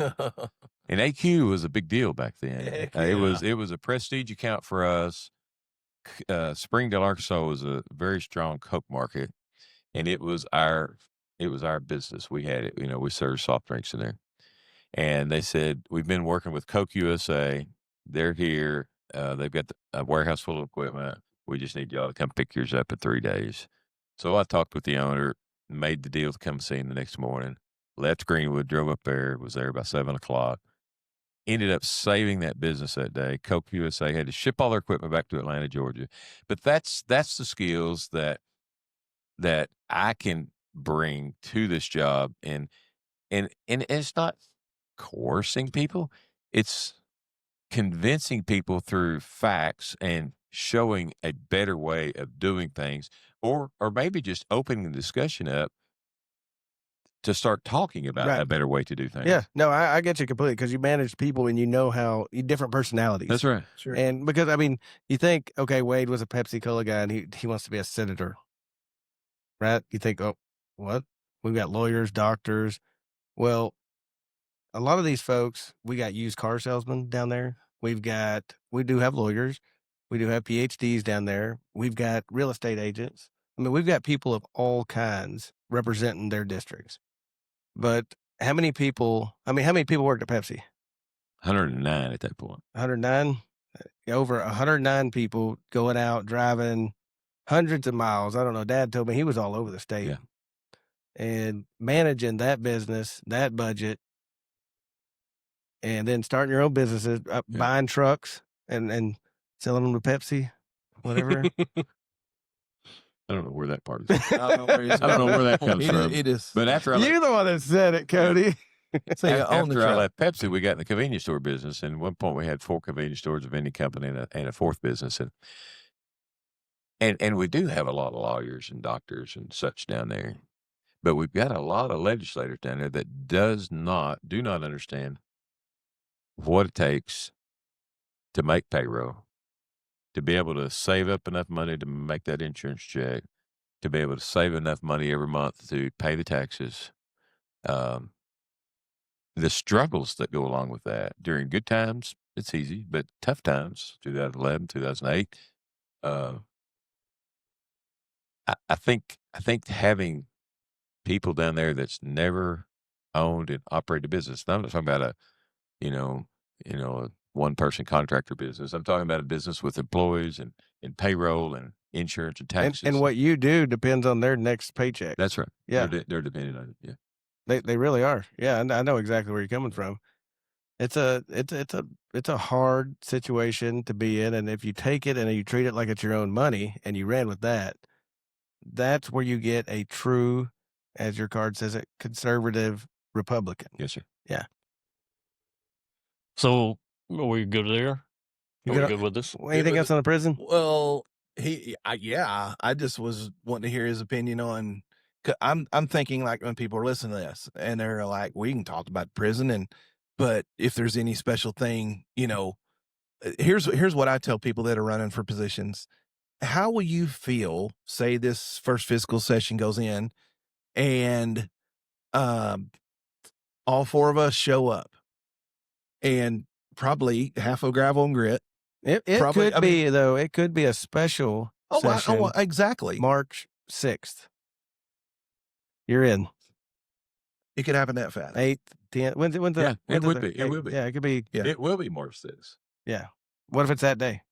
[SPEAKER 4] And AQ was a big deal back then.
[SPEAKER 1] Heck
[SPEAKER 4] It
[SPEAKER 1] yeah.
[SPEAKER 4] was a prestige account for us. Springdale, Arkansas was a very strong Coke market, and it was our business. We had it. We served soft drinks in there. And they said, we've been working with Coke USA. They're here. They've got a warehouse full of equipment. We just need y'all to come pick yours up in 3 days. So I talked with the owner, made the deal to come see him the next morning, left Greenwood, drove up there, was there by 7:00. Ended up saving that business that day. Coke USA had to ship all their equipment back to Atlanta, Georgia. But that's the skills that I can bring to this job. And it's not coercing people. It's convincing people through facts and showing a better way of doing things, or maybe just opening the discussion up to start talking about
[SPEAKER 2] Right.
[SPEAKER 4] a better way to do things.
[SPEAKER 2] Yeah, no, I get you completely, because you manage people and you know how different personalities.
[SPEAKER 4] That's right.
[SPEAKER 1] Sure.
[SPEAKER 2] And because you think, okay, Wade was a Pepsi Cola guy and he wants to be a senator, right? You think, oh, what? We've got lawyers, doctors. Well, a lot of these folks, we got used car salesmen down there. We do have lawyers. We do have PhDs down there. We've got real estate agents. We've got people of all kinds representing their districts. But how many people worked at Pepsi?
[SPEAKER 4] 109 at that point.
[SPEAKER 2] 109? Over 109 people going out, driving hundreds of miles. I don't know. Dad told me he was all over the state.
[SPEAKER 4] Yeah.
[SPEAKER 2] And managing that business, that budget, and then starting your own businesses, buying trucks and selling them to Pepsi, whatever.
[SPEAKER 4] I don't know where that part is.
[SPEAKER 1] I don't
[SPEAKER 4] know where that comes from.
[SPEAKER 1] It is.
[SPEAKER 4] But after
[SPEAKER 2] You're the one that said it, Cody.
[SPEAKER 1] So you own the
[SPEAKER 4] after I
[SPEAKER 1] truck.
[SPEAKER 4] left Pepsi, we got in the convenience store business. And at one point, we had 4 convenience stores, a vending company, and a fourth business. And we do have a lot of lawyers and doctors and such down there. But we've got a lot of legislators down there that do not understand what it takes to make payroll, to be able to save up enough money to make that insurance check, to be able to save enough money every month to pay the taxes. The struggles that go along with that. During good times, it's easy, but tough times, 2011, 2008, I think having people down there that's never owned and operated a business. Now, I'm not talking about a one-person contractor business. I'm talking about a business with employees and payroll and insurance and taxes.
[SPEAKER 2] And what you do depends on their next paycheck.
[SPEAKER 4] That's right.
[SPEAKER 2] Yeah.
[SPEAKER 4] They're dependent on it. Yeah.
[SPEAKER 2] They really are. Yeah, I know exactly where you're coming from. It's a hard situation to be in, and if you take it and you treat it like it's your own money and you ran with that, that's where you get a true, as your card says it, conservative Republican.
[SPEAKER 4] Yes, sir.
[SPEAKER 2] Yeah.
[SPEAKER 3] So are we good there? Are we good with this?
[SPEAKER 2] Anything else on the prison?
[SPEAKER 1] Well, I just was wanting to hear his opinion on. I'm thinking, like, when people are listening to this and they're like, we can talk about prison, but if there's any special thing, here's what I tell people that are running for positions. How will you feel, say this first fiscal session goes in and all 4 of us show up and probably half of gravel and grit?
[SPEAKER 2] It
[SPEAKER 1] Probably-
[SPEAKER 2] could be, though. It could be a special session.
[SPEAKER 1] Exactly.
[SPEAKER 2] March 6th. You're in.
[SPEAKER 1] It could happen that fast.
[SPEAKER 2] 8th, 10th. When's
[SPEAKER 4] It would be. It will be.
[SPEAKER 2] Yeah, it could be.
[SPEAKER 1] Yeah.
[SPEAKER 4] It will be March 6th.
[SPEAKER 2] Yeah. What if it's that day?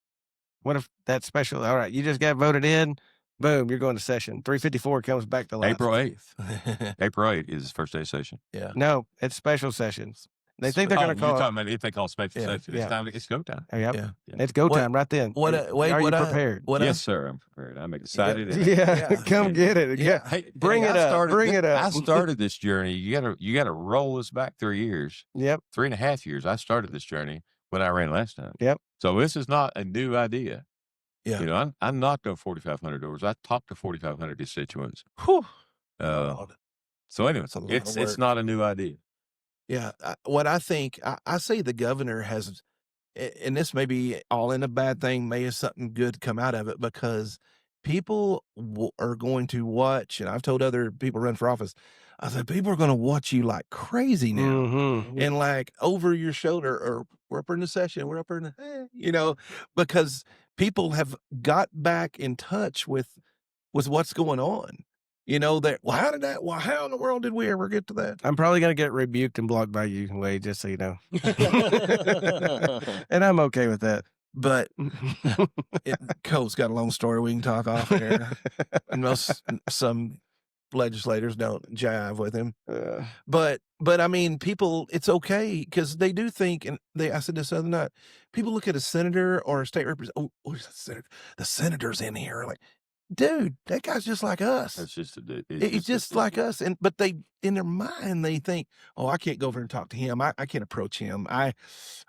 [SPEAKER 2] What if that's special? All right, you just got voted in. Boom, you're going to session. 354 comes back to life.
[SPEAKER 4] April 8th. April 8th is his first day of session.
[SPEAKER 1] Yeah.
[SPEAKER 2] No, it's special sessions. They think they're going to
[SPEAKER 4] You're
[SPEAKER 2] call
[SPEAKER 4] talking about if they call special
[SPEAKER 1] Yeah,
[SPEAKER 4] session. It's time. It's go time.
[SPEAKER 2] it. Yep.
[SPEAKER 1] Yeah.
[SPEAKER 2] It's go
[SPEAKER 1] What-
[SPEAKER 2] time right then.
[SPEAKER 1] Wade,
[SPEAKER 2] Are you
[SPEAKER 1] what
[SPEAKER 2] prepared?
[SPEAKER 1] what
[SPEAKER 4] Yes, sir. I'm prepared. I'm excited. and-
[SPEAKER 2] Yeah, come get it. Yeah.
[SPEAKER 4] Hey,
[SPEAKER 2] Bring it
[SPEAKER 4] I
[SPEAKER 2] up.
[SPEAKER 4] started
[SPEAKER 2] Bring
[SPEAKER 4] thi-
[SPEAKER 2] it up.
[SPEAKER 4] I started this journey. You gotta roll this back 3 years,
[SPEAKER 2] Yep.
[SPEAKER 4] 3.5 years. I started this journey when I ran last time.
[SPEAKER 2] Yep.
[SPEAKER 4] So this is not a new idea.
[SPEAKER 1] Yeah.
[SPEAKER 4] You know, I knocked on 4,500 doors. I talked to 4,500 constituents.
[SPEAKER 1] Whew.
[SPEAKER 4] So anyway,
[SPEAKER 1] That's a lot of
[SPEAKER 4] it's
[SPEAKER 1] work.
[SPEAKER 4] not a new idea.
[SPEAKER 1] Yeah. What I think, I say the governor has, and this may be all in a bad thing, may have something good come out of it, because people are going to watch, and I've told other people run for office, I said, people are going to watch you like crazy now.
[SPEAKER 2] Mm-hmm.
[SPEAKER 1] And like over your shoulder, or we're up in the session, we're up in the, because people have got back in touch with what's going on. That, how in the world did we ever get to that?
[SPEAKER 2] I'm probably going to get rebuked and blocked by you, Wade, just so you know. And I'm okay with that.
[SPEAKER 1] But Cole's got a long story we can talk off air. And some legislators don't jive with him. But I mean, people, it's okay, because they do think, and I said this the other night, people look at a senator or a state representative. Oh, who's the senator? The senator's in here. Like, dude, that guy's just like us.
[SPEAKER 4] That's just
[SPEAKER 1] He's just like us. But they, in their mind, they think, oh, I can't go over and talk to him. I can't approach him. I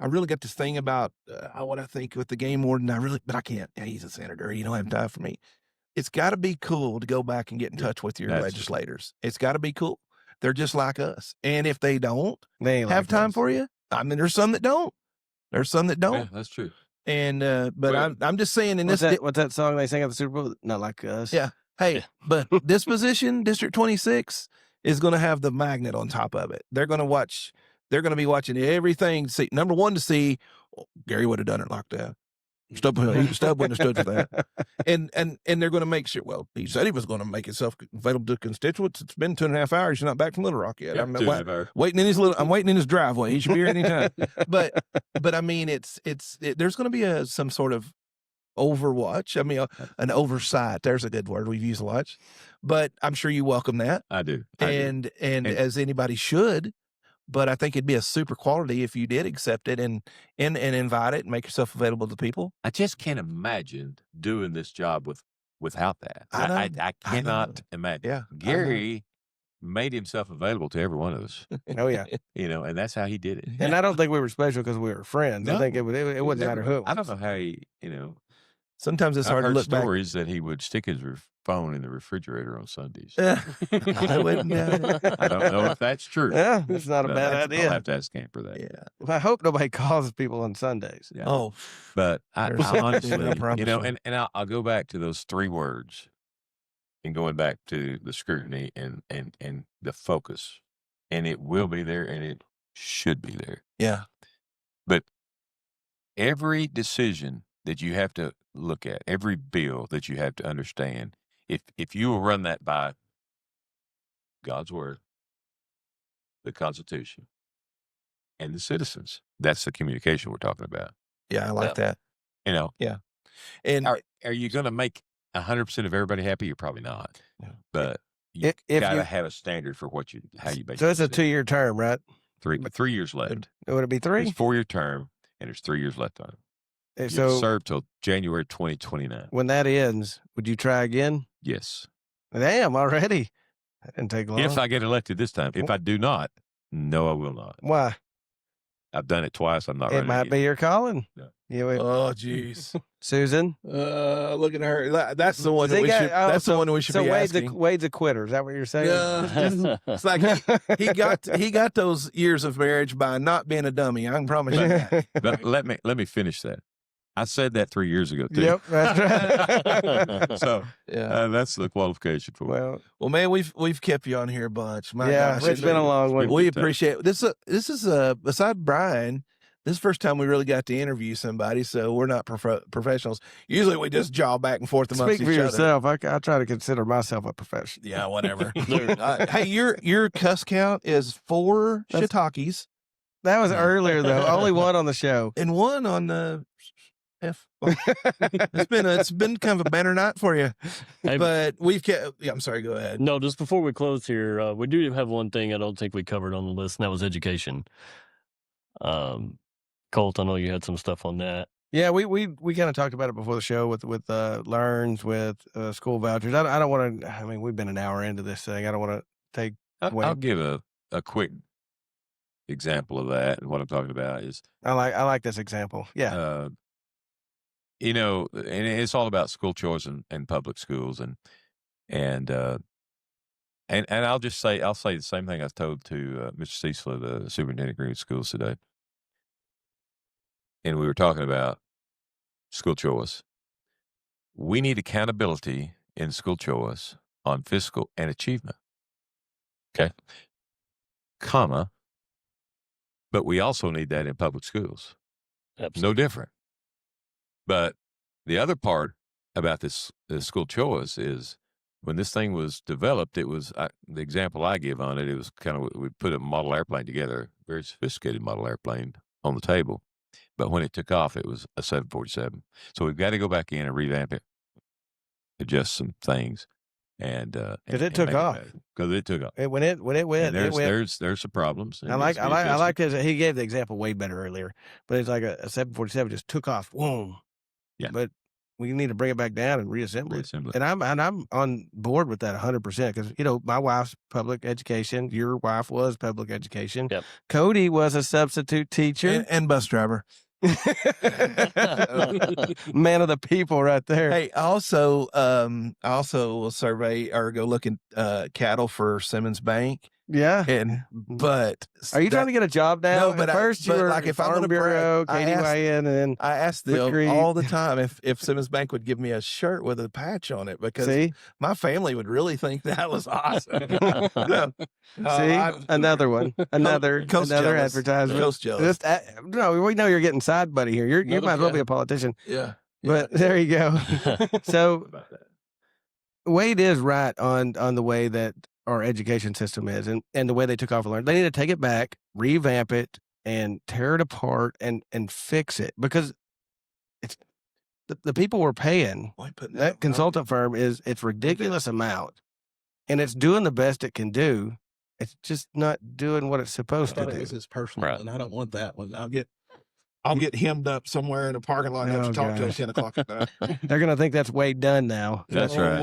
[SPEAKER 1] really got this thing about what I think with the game warden. But I can't. Yeah, he's a senator. You don't have time for me. It's got to be cool to go back and get in touch with your legislators. It's got to be cool. They're just like us. And if they don't
[SPEAKER 2] They ain't
[SPEAKER 1] have
[SPEAKER 2] like
[SPEAKER 1] time
[SPEAKER 2] us.
[SPEAKER 1] for you, I mean, there's some that don't. There's some that don't.
[SPEAKER 4] Yeah, that's true.
[SPEAKER 1] And but
[SPEAKER 4] Well,
[SPEAKER 1] I'm just saying, in
[SPEAKER 2] What's
[SPEAKER 1] this,
[SPEAKER 2] that song they sing at the Super Bowl? Not like us.
[SPEAKER 1] Yeah. Hey, but this position, District 26, is going to have the magnet on top of it. They're going to watch. They're going to be watching everything. See, number one, to see Gary would have done it like that. Stubb wouldn't have stood for that. And they're going to make sure. Well, he said he was going to make himself available to constituents. It's been 2.5 hours. He's not back from Little Rock yet.
[SPEAKER 4] Yeah,
[SPEAKER 1] I'm
[SPEAKER 4] 2.5 hours.
[SPEAKER 1] waiting in his I'm waiting in his driveway. He should be here anytime. But I mean, there's going to be some sort of overwatch. I mean, an oversight. There's a good word we've used a lot. But I'm sure you welcome that.
[SPEAKER 4] I do.
[SPEAKER 1] And as anybody should. But I think it'd be a super quality if you did accept it and invite it and make yourself available to people.
[SPEAKER 4] I just can't imagine doing this job without that.
[SPEAKER 1] I know.
[SPEAKER 4] I cannot imagine.
[SPEAKER 1] Yeah,
[SPEAKER 4] Gary made himself available to every one of us,
[SPEAKER 2] Oh, yeah.
[SPEAKER 4] and that's how he did it.
[SPEAKER 2] And I don't think we were special because we were friends. I
[SPEAKER 4] No.
[SPEAKER 2] think it wouldn't matter who it was.
[SPEAKER 4] I don't know how he,
[SPEAKER 1] Sometimes it's
[SPEAKER 4] I've
[SPEAKER 1] hard to
[SPEAKER 4] heard
[SPEAKER 1] look back.
[SPEAKER 4] stories that he would stick his phone in the refrigerator on Sundays.
[SPEAKER 1] I wouldn't.
[SPEAKER 4] I don't know if that's true.
[SPEAKER 2] Yeah, it's not a
[SPEAKER 4] but
[SPEAKER 2] bad
[SPEAKER 4] I'll
[SPEAKER 2] idea.
[SPEAKER 4] have to ask Camper that.
[SPEAKER 1] Yeah.
[SPEAKER 2] I hope nobody calls people on Sundays.
[SPEAKER 4] Yeah.
[SPEAKER 1] Oh,
[SPEAKER 4] But I
[SPEAKER 1] There's-
[SPEAKER 4] honestly,
[SPEAKER 1] I promise you.
[SPEAKER 4] and I'll go back to those 3 words, and going back to the scrutiny and the focus, and it will be there, and it should be there.
[SPEAKER 1] yeah.
[SPEAKER 4] But every decision that you have to look at, every bill that you have to understand, if you will run that by God's word, the Constitution, and the citizens, that's the communication we're talking about.
[SPEAKER 1] Yeah, I like that. And
[SPEAKER 4] Are you going to make 100% of everybody happy? You're probably not.
[SPEAKER 1] Yeah.
[SPEAKER 4] But you
[SPEAKER 2] If
[SPEAKER 4] got
[SPEAKER 2] you-
[SPEAKER 4] to have a standard for how you make.
[SPEAKER 2] So it's a
[SPEAKER 4] decision.
[SPEAKER 2] 2-year term, right?
[SPEAKER 4] 3 years left.
[SPEAKER 2] Would it be
[SPEAKER 4] It's
[SPEAKER 2] 3?
[SPEAKER 4] a 4-year term, and there's 3 years left on it. You
[SPEAKER 2] So
[SPEAKER 4] serve till January 2029.
[SPEAKER 2] when that ends, would you try again?
[SPEAKER 4] Yes.
[SPEAKER 2] Damn, already. That didn't take long.
[SPEAKER 4] If I get elected this time. If I do not, no, I will not.
[SPEAKER 2] Why?
[SPEAKER 4] I've done it twice. I'm not
[SPEAKER 2] It
[SPEAKER 4] running
[SPEAKER 2] might
[SPEAKER 4] again.
[SPEAKER 2] be your calling.
[SPEAKER 4] No.
[SPEAKER 2] You would,
[SPEAKER 1] oh, jeez.
[SPEAKER 2] Susan?
[SPEAKER 1] Look at her. That's the one that
[SPEAKER 2] They
[SPEAKER 1] we
[SPEAKER 2] got-
[SPEAKER 1] should.
[SPEAKER 2] oh,
[SPEAKER 1] That's the one that we should
[SPEAKER 2] so
[SPEAKER 1] be
[SPEAKER 2] Wade's
[SPEAKER 1] asking.
[SPEAKER 2] Wade's a quitter. Is that what you're saying?
[SPEAKER 1] Yeah, it's like he got those years of marriage by not being a dummy. I can promise you that.
[SPEAKER 4] But let me finish that. I said that 3 years ago too.
[SPEAKER 2] Yep, that's right.
[SPEAKER 4] So
[SPEAKER 1] Yeah.
[SPEAKER 4] that's the qualification for it.
[SPEAKER 2] Well,
[SPEAKER 1] Man, we've kept you on here a bunch. My
[SPEAKER 2] yeah,
[SPEAKER 1] gosh,
[SPEAKER 2] it's been a long one.
[SPEAKER 1] We
[SPEAKER 4] Good time.
[SPEAKER 1] appreciate this. This is beside Brian. This is the first time we really got to interview somebody, so we're not professionals. Usually we just jaw back and forth amongst
[SPEAKER 2] Speak for
[SPEAKER 1] each other.
[SPEAKER 2] yourself. I try to consider myself a professional.
[SPEAKER 1] Yeah, whatever. Hey, your cuss count is 4 shiitakes
[SPEAKER 2] That was earlier, though. Only one on the show.
[SPEAKER 1] and 1 on the. F. Well, it's been kind of a banner night for you,
[SPEAKER 3] Hey,
[SPEAKER 1] but we've kept. Yeah, I'm sorry. Go ahead.
[SPEAKER 3] no, just before we close here, we do have one thing I don't think we covered on the list, and that was education. Colt, I know you had some stuff on that.
[SPEAKER 2] Yeah, we kind of talked about it before the show with learns, with school vouchers. I don't want to. I mean, we've been an hour into this thing. I don't want to take.
[SPEAKER 4] I'll give a quick example of that. And what I'm talking about is
[SPEAKER 2] I like this example. Yeah.
[SPEAKER 4] You know, and it's all about school choice and public schools and I'll say the same thing I told to Mr. Cecil, the superintendent of Greenwood Schools today. And we were talking about school choice. We need accountability in school choice on fiscal and achievement. Okay. Comma. But we also need that in public schools.
[SPEAKER 3] Absolutely.
[SPEAKER 4] No different. But the other part about this school choice is when this thing was developed, it was the example I give on it. It was kind of, we put a model airplane together, very sophisticated model airplane on the table. But when it took off, it was a 747. So we've got to go back in and revamp it, adjust some things, and
[SPEAKER 2] because it took off.
[SPEAKER 4] Because it took off.
[SPEAKER 2] When it went,
[SPEAKER 4] And
[SPEAKER 2] it went.
[SPEAKER 4] there's some problems.
[SPEAKER 2] I like his. He gave the example way better earlier, but it's like a 747 just took off. Boom.
[SPEAKER 4] Yeah.
[SPEAKER 2] But we need to bring it back down and reassemble it. And I'm on board with that 100% because, you know, my wife's public education. Your wife was public education.
[SPEAKER 3] Yep.
[SPEAKER 2] Cody was a substitute teacher
[SPEAKER 1] and bus driver.
[SPEAKER 2] Man of the people right there.
[SPEAKER 1] Hey, I also will survey or go look at cattle for Simmons Bank.
[SPEAKER 2] Yeah.
[SPEAKER 1] But
[SPEAKER 2] are you trying to get a job now?
[SPEAKER 1] No, but
[SPEAKER 2] first you were
[SPEAKER 1] like if
[SPEAKER 2] Farm
[SPEAKER 1] I'm
[SPEAKER 2] Bureau, KDYN, and then
[SPEAKER 1] I asked them all the time if Simmons Bank would give me a shirt with a patch on it because my family would really think that was awesome.
[SPEAKER 2] Another one, another advertisement.
[SPEAKER 1] Coast jealous.
[SPEAKER 2] No, we know you're getting side buddy here. You might as well be a politician.
[SPEAKER 1] Yeah.
[SPEAKER 2] But there you go. So Wade is right on the way that our education system is and the way they took off and learned. They need to take it back, revamp it, and tear it apart and fix it because it's the people we're paying. That consultant firm it's ridiculous amount, and it's doing the best it can do. It's just not doing what it's supposed to do.
[SPEAKER 1] This is personal, right. And I don't want that one. I'll get hemmed up somewhere in a parking lot and have to talk to 10 o'clock at night.
[SPEAKER 2] They're going to think that's Wade Dunn now.
[SPEAKER 4] That's right.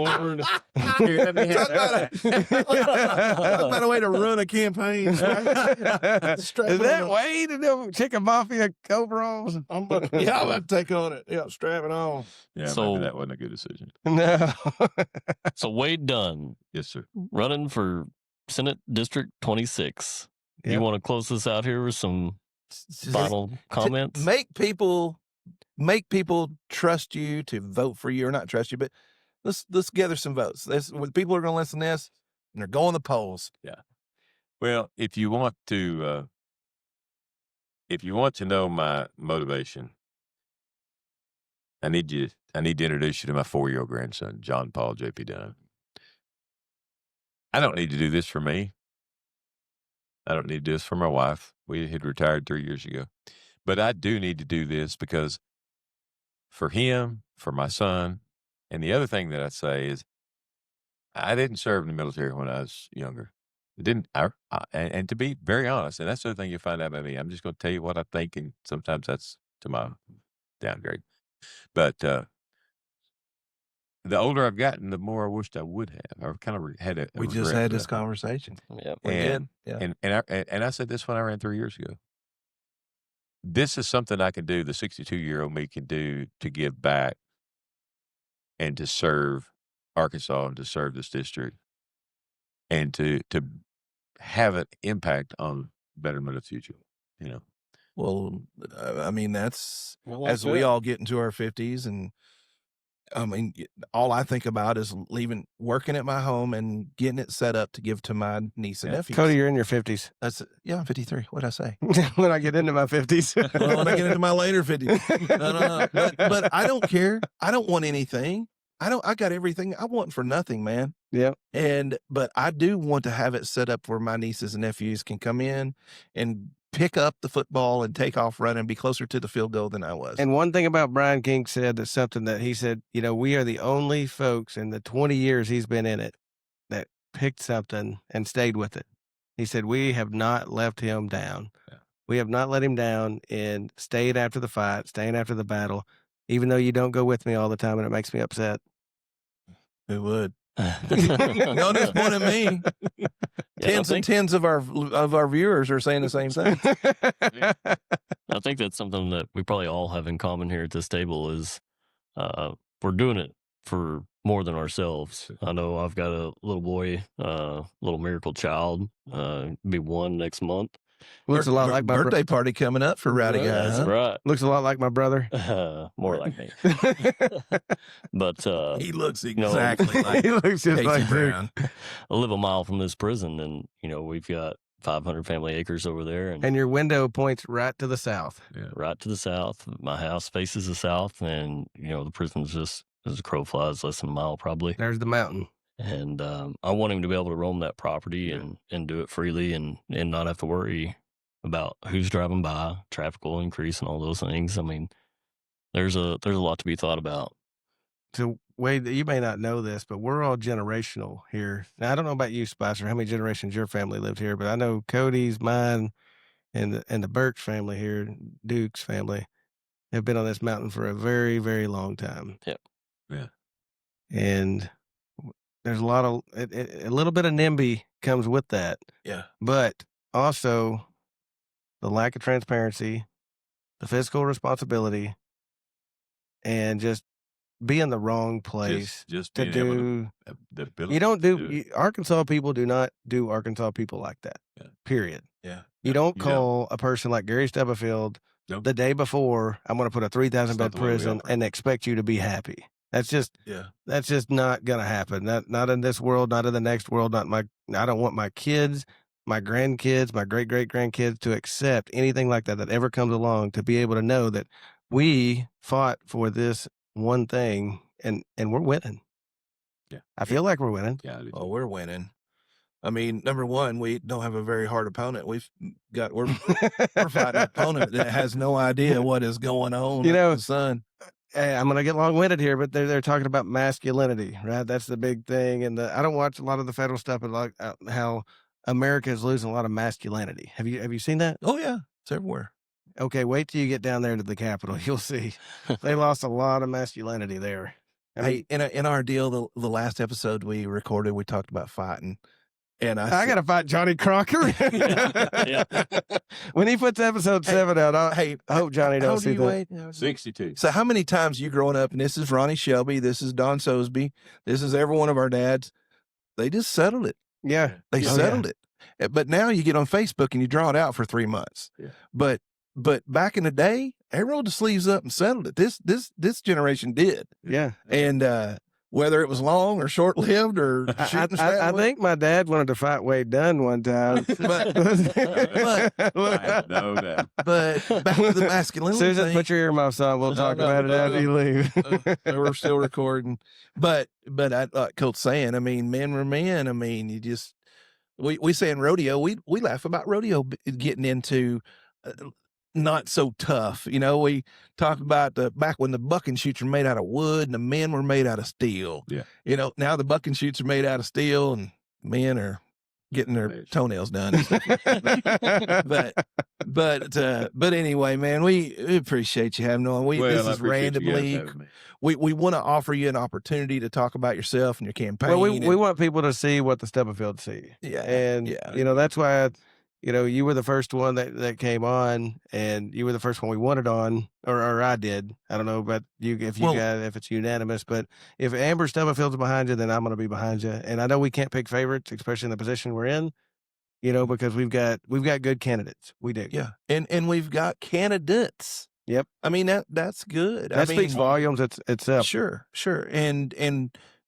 [SPEAKER 1] That's not a way to run a campaign.
[SPEAKER 2] Is that Wade in them chicken mafia overalls?
[SPEAKER 1] I'm about to take on it. Yeah, strap it on.
[SPEAKER 4] Yeah, so that wasn't a good decision.
[SPEAKER 2] No.
[SPEAKER 3] So Wade Dunn.
[SPEAKER 4] Yes, sir.
[SPEAKER 3] Running for Senate District 26. Yep. You want to close this out here with some final comments?
[SPEAKER 1] Make people trust you to vote for you or not trust you, but let's gather some votes. When people are going to listen to this and they're going to the polls.
[SPEAKER 4] Yeah. Well, if you want to know my motivation, I need to introduce you to my 4-year-old grandson, John Paul J.P. Dunn. I don't need to do this for me. I don't need to do this for my wife. We had retired 3 years ago. But I do need to do this because for him, for my son, and the other thing that I say is I didn't serve in the military when I was younger. It didn't. And to be very honest, and that's the other thing you'll find out about me, I'm just going to tell you what I think, and sometimes that's to my downgrade. But the older I've gotten, the more I wished I would have. I've kind of had a
[SPEAKER 1] We just had this conversation.
[SPEAKER 3] Yeah,
[SPEAKER 1] we did. Yeah.
[SPEAKER 4] And I said this when I ran 3 years ago. This is something I can do, the 62-year-old me can do to give back and to serve Arkansas and to serve this district and to have an impact on betterment of the future, you know.
[SPEAKER 1] Well, I mean, that's as we all get into our 50s and I mean, all I think about is working at my home and getting it set up to give to my niece and nephews.
[SPEAKER 2] Cody, you're in your 50s.
[SPEAKER 1] I'm 53. What'd I say?
[SPEAKER 2] When I get into my 50s.
[SPEAKER 1] Well, when I get into my later 50s. No. But I don't care. I don't want anything. I got everything I want for nothing, man.
[SPEAKER 2] Yeah.
[SPEAKER 1] But I do want to have it set up where my nieces and nephews can come in and pick up the football and take off running, be closer to the field goal than I was.
[SPEAKER 2] And one thing about Brian King said that's something that he said, we are the only folks in the 20 years he's been in it that picked something and stayed with it. He said, we have not left him down.
[SPEAKER 4] Yeah.
[SPEAKER 2] We have not let him down and stayed after the fight, staying after the battle, even though you don't go with me all the time and it makes me upset.
[SPEAKER 1] Who would? No disappointing me. Tens and tens of our viewers are saying the same thing.
[SPEAKER 3] I think that's something that we probably all have in common here at this table is we're doing it for more than ourselves. I know I've got a little boy, little miracle child, be 1 next month.
[SPEAKER 2] Looks a lot like my
[SPEAKER 1] birthday party coming up for Rowdy Guy.
[SPEAKER 3] That's
[SPEAKER 1] huh?
[SPEAKER 3] right.
[SPEAKER 2] Looks a lot like my brother.
[SPEAKER 3] More like me. But
[SPEAKER 1] He looks exactly like
[SPEAKER 2] He looks just
[SPEAKER 1] Casey
[SPEAKER 2] like
[SPEAKER 1] Brown.
[SPEAKER 3] I live a mile from this prison, and we've got 500 family acres over there,
[SPEAKER 2] And your window points right to the south.
[SPEAKER 3] right to the south. My house faces the south, and the prison's just as a crow flies, less than a mile probably.
[SPEAKER 2] There's the mountain.
[SPEAKER 3] And I want him to be able to roam that property and do it freely and not have to worry about who's driving by, traffic will increase, and all those things. I mean, there's a lot to be thought about.
[SPEAKER 2] So, Wade, you may not know this, but we're all generational here. Now, I don't know about you, Spicer, how many generations your family lived here, but I know Cody's, mine, and the Birch family here, Duke's family, have been on this mountain for a very, very long time.
[SPEAKER 3] Yep.
[SPEAKER 4] Yeah.
[SPEAKER 2] And there's a little bit of NIMBY comes with that.
[SPEAKER 1] Yeah.
[SPEAKER 2] But also the lack of transparency, the fiscal responsibility, and just be in the wrong place
[SPEAKER 4] just
[SPEAKER 2] to
[SPEAKER 4] being able
[SPEAKER 2] do.
[SPEAKER 4] the ability
[SPEAKER 2] You don't
[SPEAKER 4] to
[SPEAKER 2] do Arkansas people do not do Arkansas people like that.
[SPEAKER 4] Yeah.
[SPEAKER 2] Period.
[SPEAKER 1] Yeah.
[SPEAKER 2] You don't
[SPEAKER 4] you
[SPEAKER 2] call a person like Gary Stubblefield
[SPEAKER 4] Nope.
[SPEAKER 2] the day before, I'm going to put a 3,000
[SPEAKER 4] That's not
[SPEAKER 2] bed
[SPEAKER 4] the way we
[SPEAKER 2] prison
[SPEAKER 4] operate.
[SPEAKER 2] and expect you to be happy. That's just not going to happen. Not in this world, not in the next world. I don't want my kids, my grandkids, my great great grandkids to accept anything like that ever comes along, to be able to know that we fought for this one thing and we're winning.
[SPEAKER 4] Yeah.
[SPEAKER 2] I feel like we're winning.
[SPEAKER 4] Yeah, I do
[SPEAKER 1] Oh,
[SPEAKER 4] too.
[SPEAKER 1] we're winning. I mean, number one, we don't have a very hard opponent. We're fighting an opponent that has no idea what is going on. Under the sun.
[SPEAKER 2] Hey, I'm gonna get long-winded here, but they're talking about masculinity, right? That's the big thing. And I don't watch a lot of the federal stuff, but like how America is losing a lot of masculinity. Have you seen that?
[SPEAKER 1] Oh yeah, it's everywhere.
[SPEAKER 2] Okay, wait till you get down there to the Capitol. You'll see they lost a lot of masculinity there. I mean,
[SPEAKER 1] Hey, in our deal, the last episode we recorded, we talked about fighting, and
[SPEAKER 2] I got to fight Johnny Crocker.
[SPEAKER 3] Yeah.
[SPEAKER 2] When he puts episode 7 out, I hope Johnny
[SPEAKER 1] how
[SPEAKER 2] don't
[SPEAKER 1] old
[SPEAKER 2] see
[SPEAKER 1] are you,
[SPEAKER 2] that.
[SPEAKER 1] Wade?
[SPEAKER 4] 62.
[SPEAKER 1] So how many times you growing up, and this is Ronnie Shelby, this is Don Sosby, this is every one of our dads, they just settled it.
[SPEAKER 2] Yeah,
[SPEAKER 1] They settled it. But now you get on Facebook and you draw it out for 3 months.
[SPEAKER 4] Yeah.
[SPEAKER 1] But back in the day, they rolled the sleeves up and settled it. This generation did.
[SPEAKER 2] yeah.
[SPEAKER 1] And whether it was long or short lived or
[SPEAKER 2] I think my dad wanted to fight Wade Dunn one time.
[SPEAKER 1] but
[SPEAKER 4] I have no doubt.
[SPEAKER 1] back to the masculinity
[SPEAKER 2] Susan,
[SPEAKER 1] thing.
[SPEAKER 2] put your earmuffs on. We'll talk
[SPEAKER 1] No,
[SPEAKER 2] about it
[SPEAKER 1] no,
[SPEAKER 2] after you leave.
[SPEAKER 1] We're still recording, but I, like Colt's saying, I mean, men were men. I mean, you just we say in rodeo, we laugh about rodeo getting into not so tough. We talk about back when the bucking shoots were made out of wood and the men were made out of steel.
[SPEAKER 4] Yeah.
[SPEAKER 1] Now the bucking shoots are made out of steel and men are getting their toenails done. But anyway, man, we appreciate you having on. This
[SPEAKER 4] I
[SPEAKER 1] is
[SPEAKER 4] appreciate you guys
[SPEAKER 1] randomly.
[SPEAKER 4] having me.
[SPEAKER 1] We want to offer you an opportunity to talk about yourself and your campaign.
[SPEAKER 2] Well, we want people to see what the Stubblefield see.
[SPEAKER 1] Yeah,
[SPEAKER 2] And,
[SPEAKER 1] yeah.
[SPEAKER 2] that's why, you were the first one that came on, and you were the first one we wanted on, or I did. I don't know about you, if it's unanimous, but if Amber Stubblefield's behind you, then I'm going to be behind you. And I know we can't pick favorites, especially in the position we're in, because we've got good candidates. We do.
[SPEAKER 1] Yeah, and we've got candidates.
[SPEAKER 2] Yep.
[SPEAKER 1] I mean that's good.
[SPEAKER 2] That speaks volumes itself.
[SPEAKER 1] Sure. And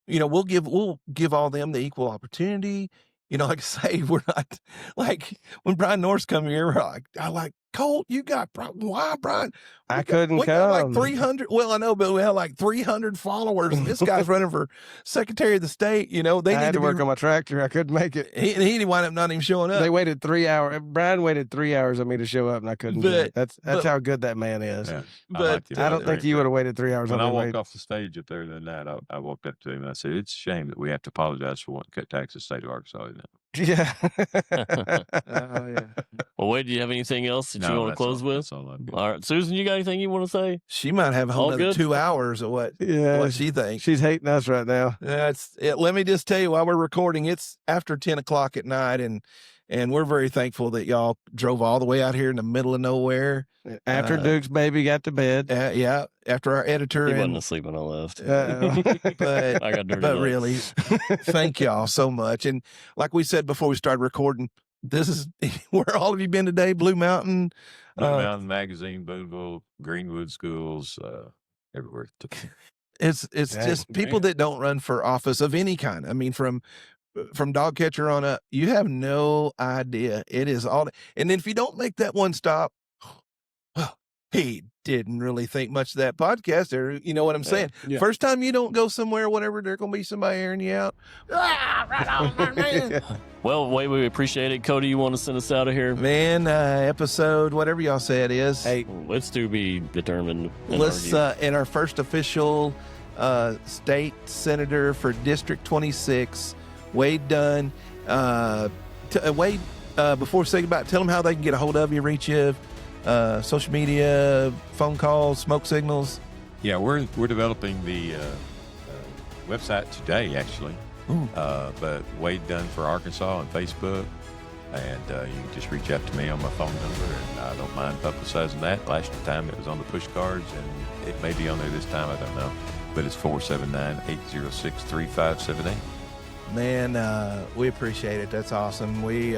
[SPEAKER 1] we'll give all them the equal opportunity. Like I say, we're not like when Brian Norris come here, we're like, I like Colt, you got why, Brian?
[SPEAKER 2] I couldn't
[SPEAKER 1] We got like
[SPEAKER 2] come.
[SPEAKER 1] 300. Well, I know, but we had like 300 followers. And this guy's running for Secretary of the State. You know, they
[SPEAKER 2] I
[SPEAKER 1] need
[SPEAKER 2] had
[SPEAKER 1] to
[SPEAKER 2] to work on my tractor. I couldn't make it.
[SPEAKER 1] He didn't wind up not even showing up.
[SPEAKER 2] They waited 3 hours. Brian waited 3 hours on me to show up, and I couldn't do it. That's
[SPEAKER 1] but-
[SPEAKER 2] how good that man is.
[SPEAKER 4] Yeah,
[SPEAKER 1] But
[SPEAKER 2] I don't think you would have waited 3 hours
[SPEAKER 4] When
[SPEAKER 2] on
[SPEAKER 4] I
[SPEAKER 2] me.
[SPEAKER 4] walked off the stage up there the night, I walked up to him and I said, "It's a shame that we have to apologize for wanting to cut taxes in the state of Arkansas." Isn't it?
[SPEAKER 2] Yeah.
[SPEAKER 1] Oh yeah.
[SPEAKER 3] Well, Wade, do you have anything else that you want to
[SPEAKER 4] that's
[SPEAKER 3] close
[SPEAKER 4] all,
[SPEAKER 3] with?
[SPEAKER 4] That's all I've got.
[SPEAKER 3] All right, Susan, you got anything you want to say?
[SPEAKER 1] She might have a whole
[SPEAKER 3] All
[SPEAKER 1] another
[SPEAKER 3] good?
[SPEAKER 1] 2 hours of what
[SPEAKER 2] Yeah.
[SPEAKER 1] she thinks.
[SPEAKER 2] She's hating us right now.
[SPEAKER 1] Let me just tell you, while we're recording, it's after 10 o'clock at night, and we're very thankful that y'all drove all the way out here in the middle of nowhere.
[SPEAKER 2] After Duke's baby got to bed.
[SPEAKER 1] Yeah, after our editor
[SPEAKER 3] He
[SPEAKER 1] and
[SPEAKER 3] wasn't asleep when I left.
[SPEAKER 1] but
[SPEAKER 3] I got dirty
[SPEAKER 1] but
[SPEAKER 3] looks.
[SPEAKER 1] really, thank y'all so much. And like we said before we started recording, this is where all of you been today. Blue Mountain,
[SPEAKER 4] Blue Mountain Magazine, Boonville, Greenwood Schools, everywhere.
[SPEAKER 1] It's
[SPEAKER 2] Dang,
[SPEAKER 1] just people that don't run for office of any kind. I mean, from dog catcher on up, you have no idea. It is all. And then if you don't make that one stop, well, he didn't really think much of that podcast. Or you know what I'm saying?
[SPEAKER 5] Yeah.
[SPEAKER 1] First time you don't go somewhere, whatever, there's gonna be somebody airing you out. Right on, man.
[SPEAKER 3] Well, Wade, we appreciate it. Cody, you want to send us out of here?
[SPEAKER 1] Man, episode whatever y'all say it is.
[SPEAKER 2] Hey,
[SPEAKER 3] Let's be determined. and
[SPEAKER 1] Let's
[SPEAKER 3] argue.
[SPEAKER 1] and our first official state senator for District 26, Wade Dunn. Wade, before we say goodbye, tell them how they can get a hold of you, reach you, social media, phone calls, smoke signals.
[SPEAKER 4] Yeah, we're developing the website today, actually. But Wade Dunn for Arkansas on Facebook, and you can just reach out to me on my phone number, and I don't mind publicizing that. Last time it was on the push cards, and it may be on there this time. I don't know, but it's 479-806-3578.
[SPEAKER 1] Man, we appreciate it. That's awesome. We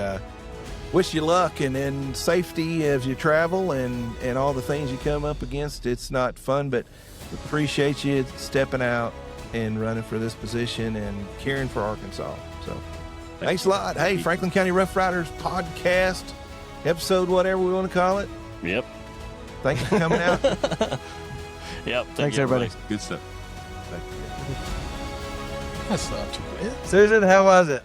[SPEAKER 1] wish you luck and then safety as you travel and all the things you come up against. It's not fun, but appreciate you stepping out and running for this position and caring for Arkansas. So thanks a lot. Hey, Franklin County Rough Riders podcast, episode whatever we want to call it.
[SPEAKER 3] Yep.
[SPEAKER 1] Thanks for coming out.
[SPEAKER 3] Yep.
[SPEAKER 2] Thanks, everybody.
[SPEAKER 4] Good stuff. Thank you.
[SPEAKER 5] That's not too bad.
[SPEAKER 2] Susan, how was it?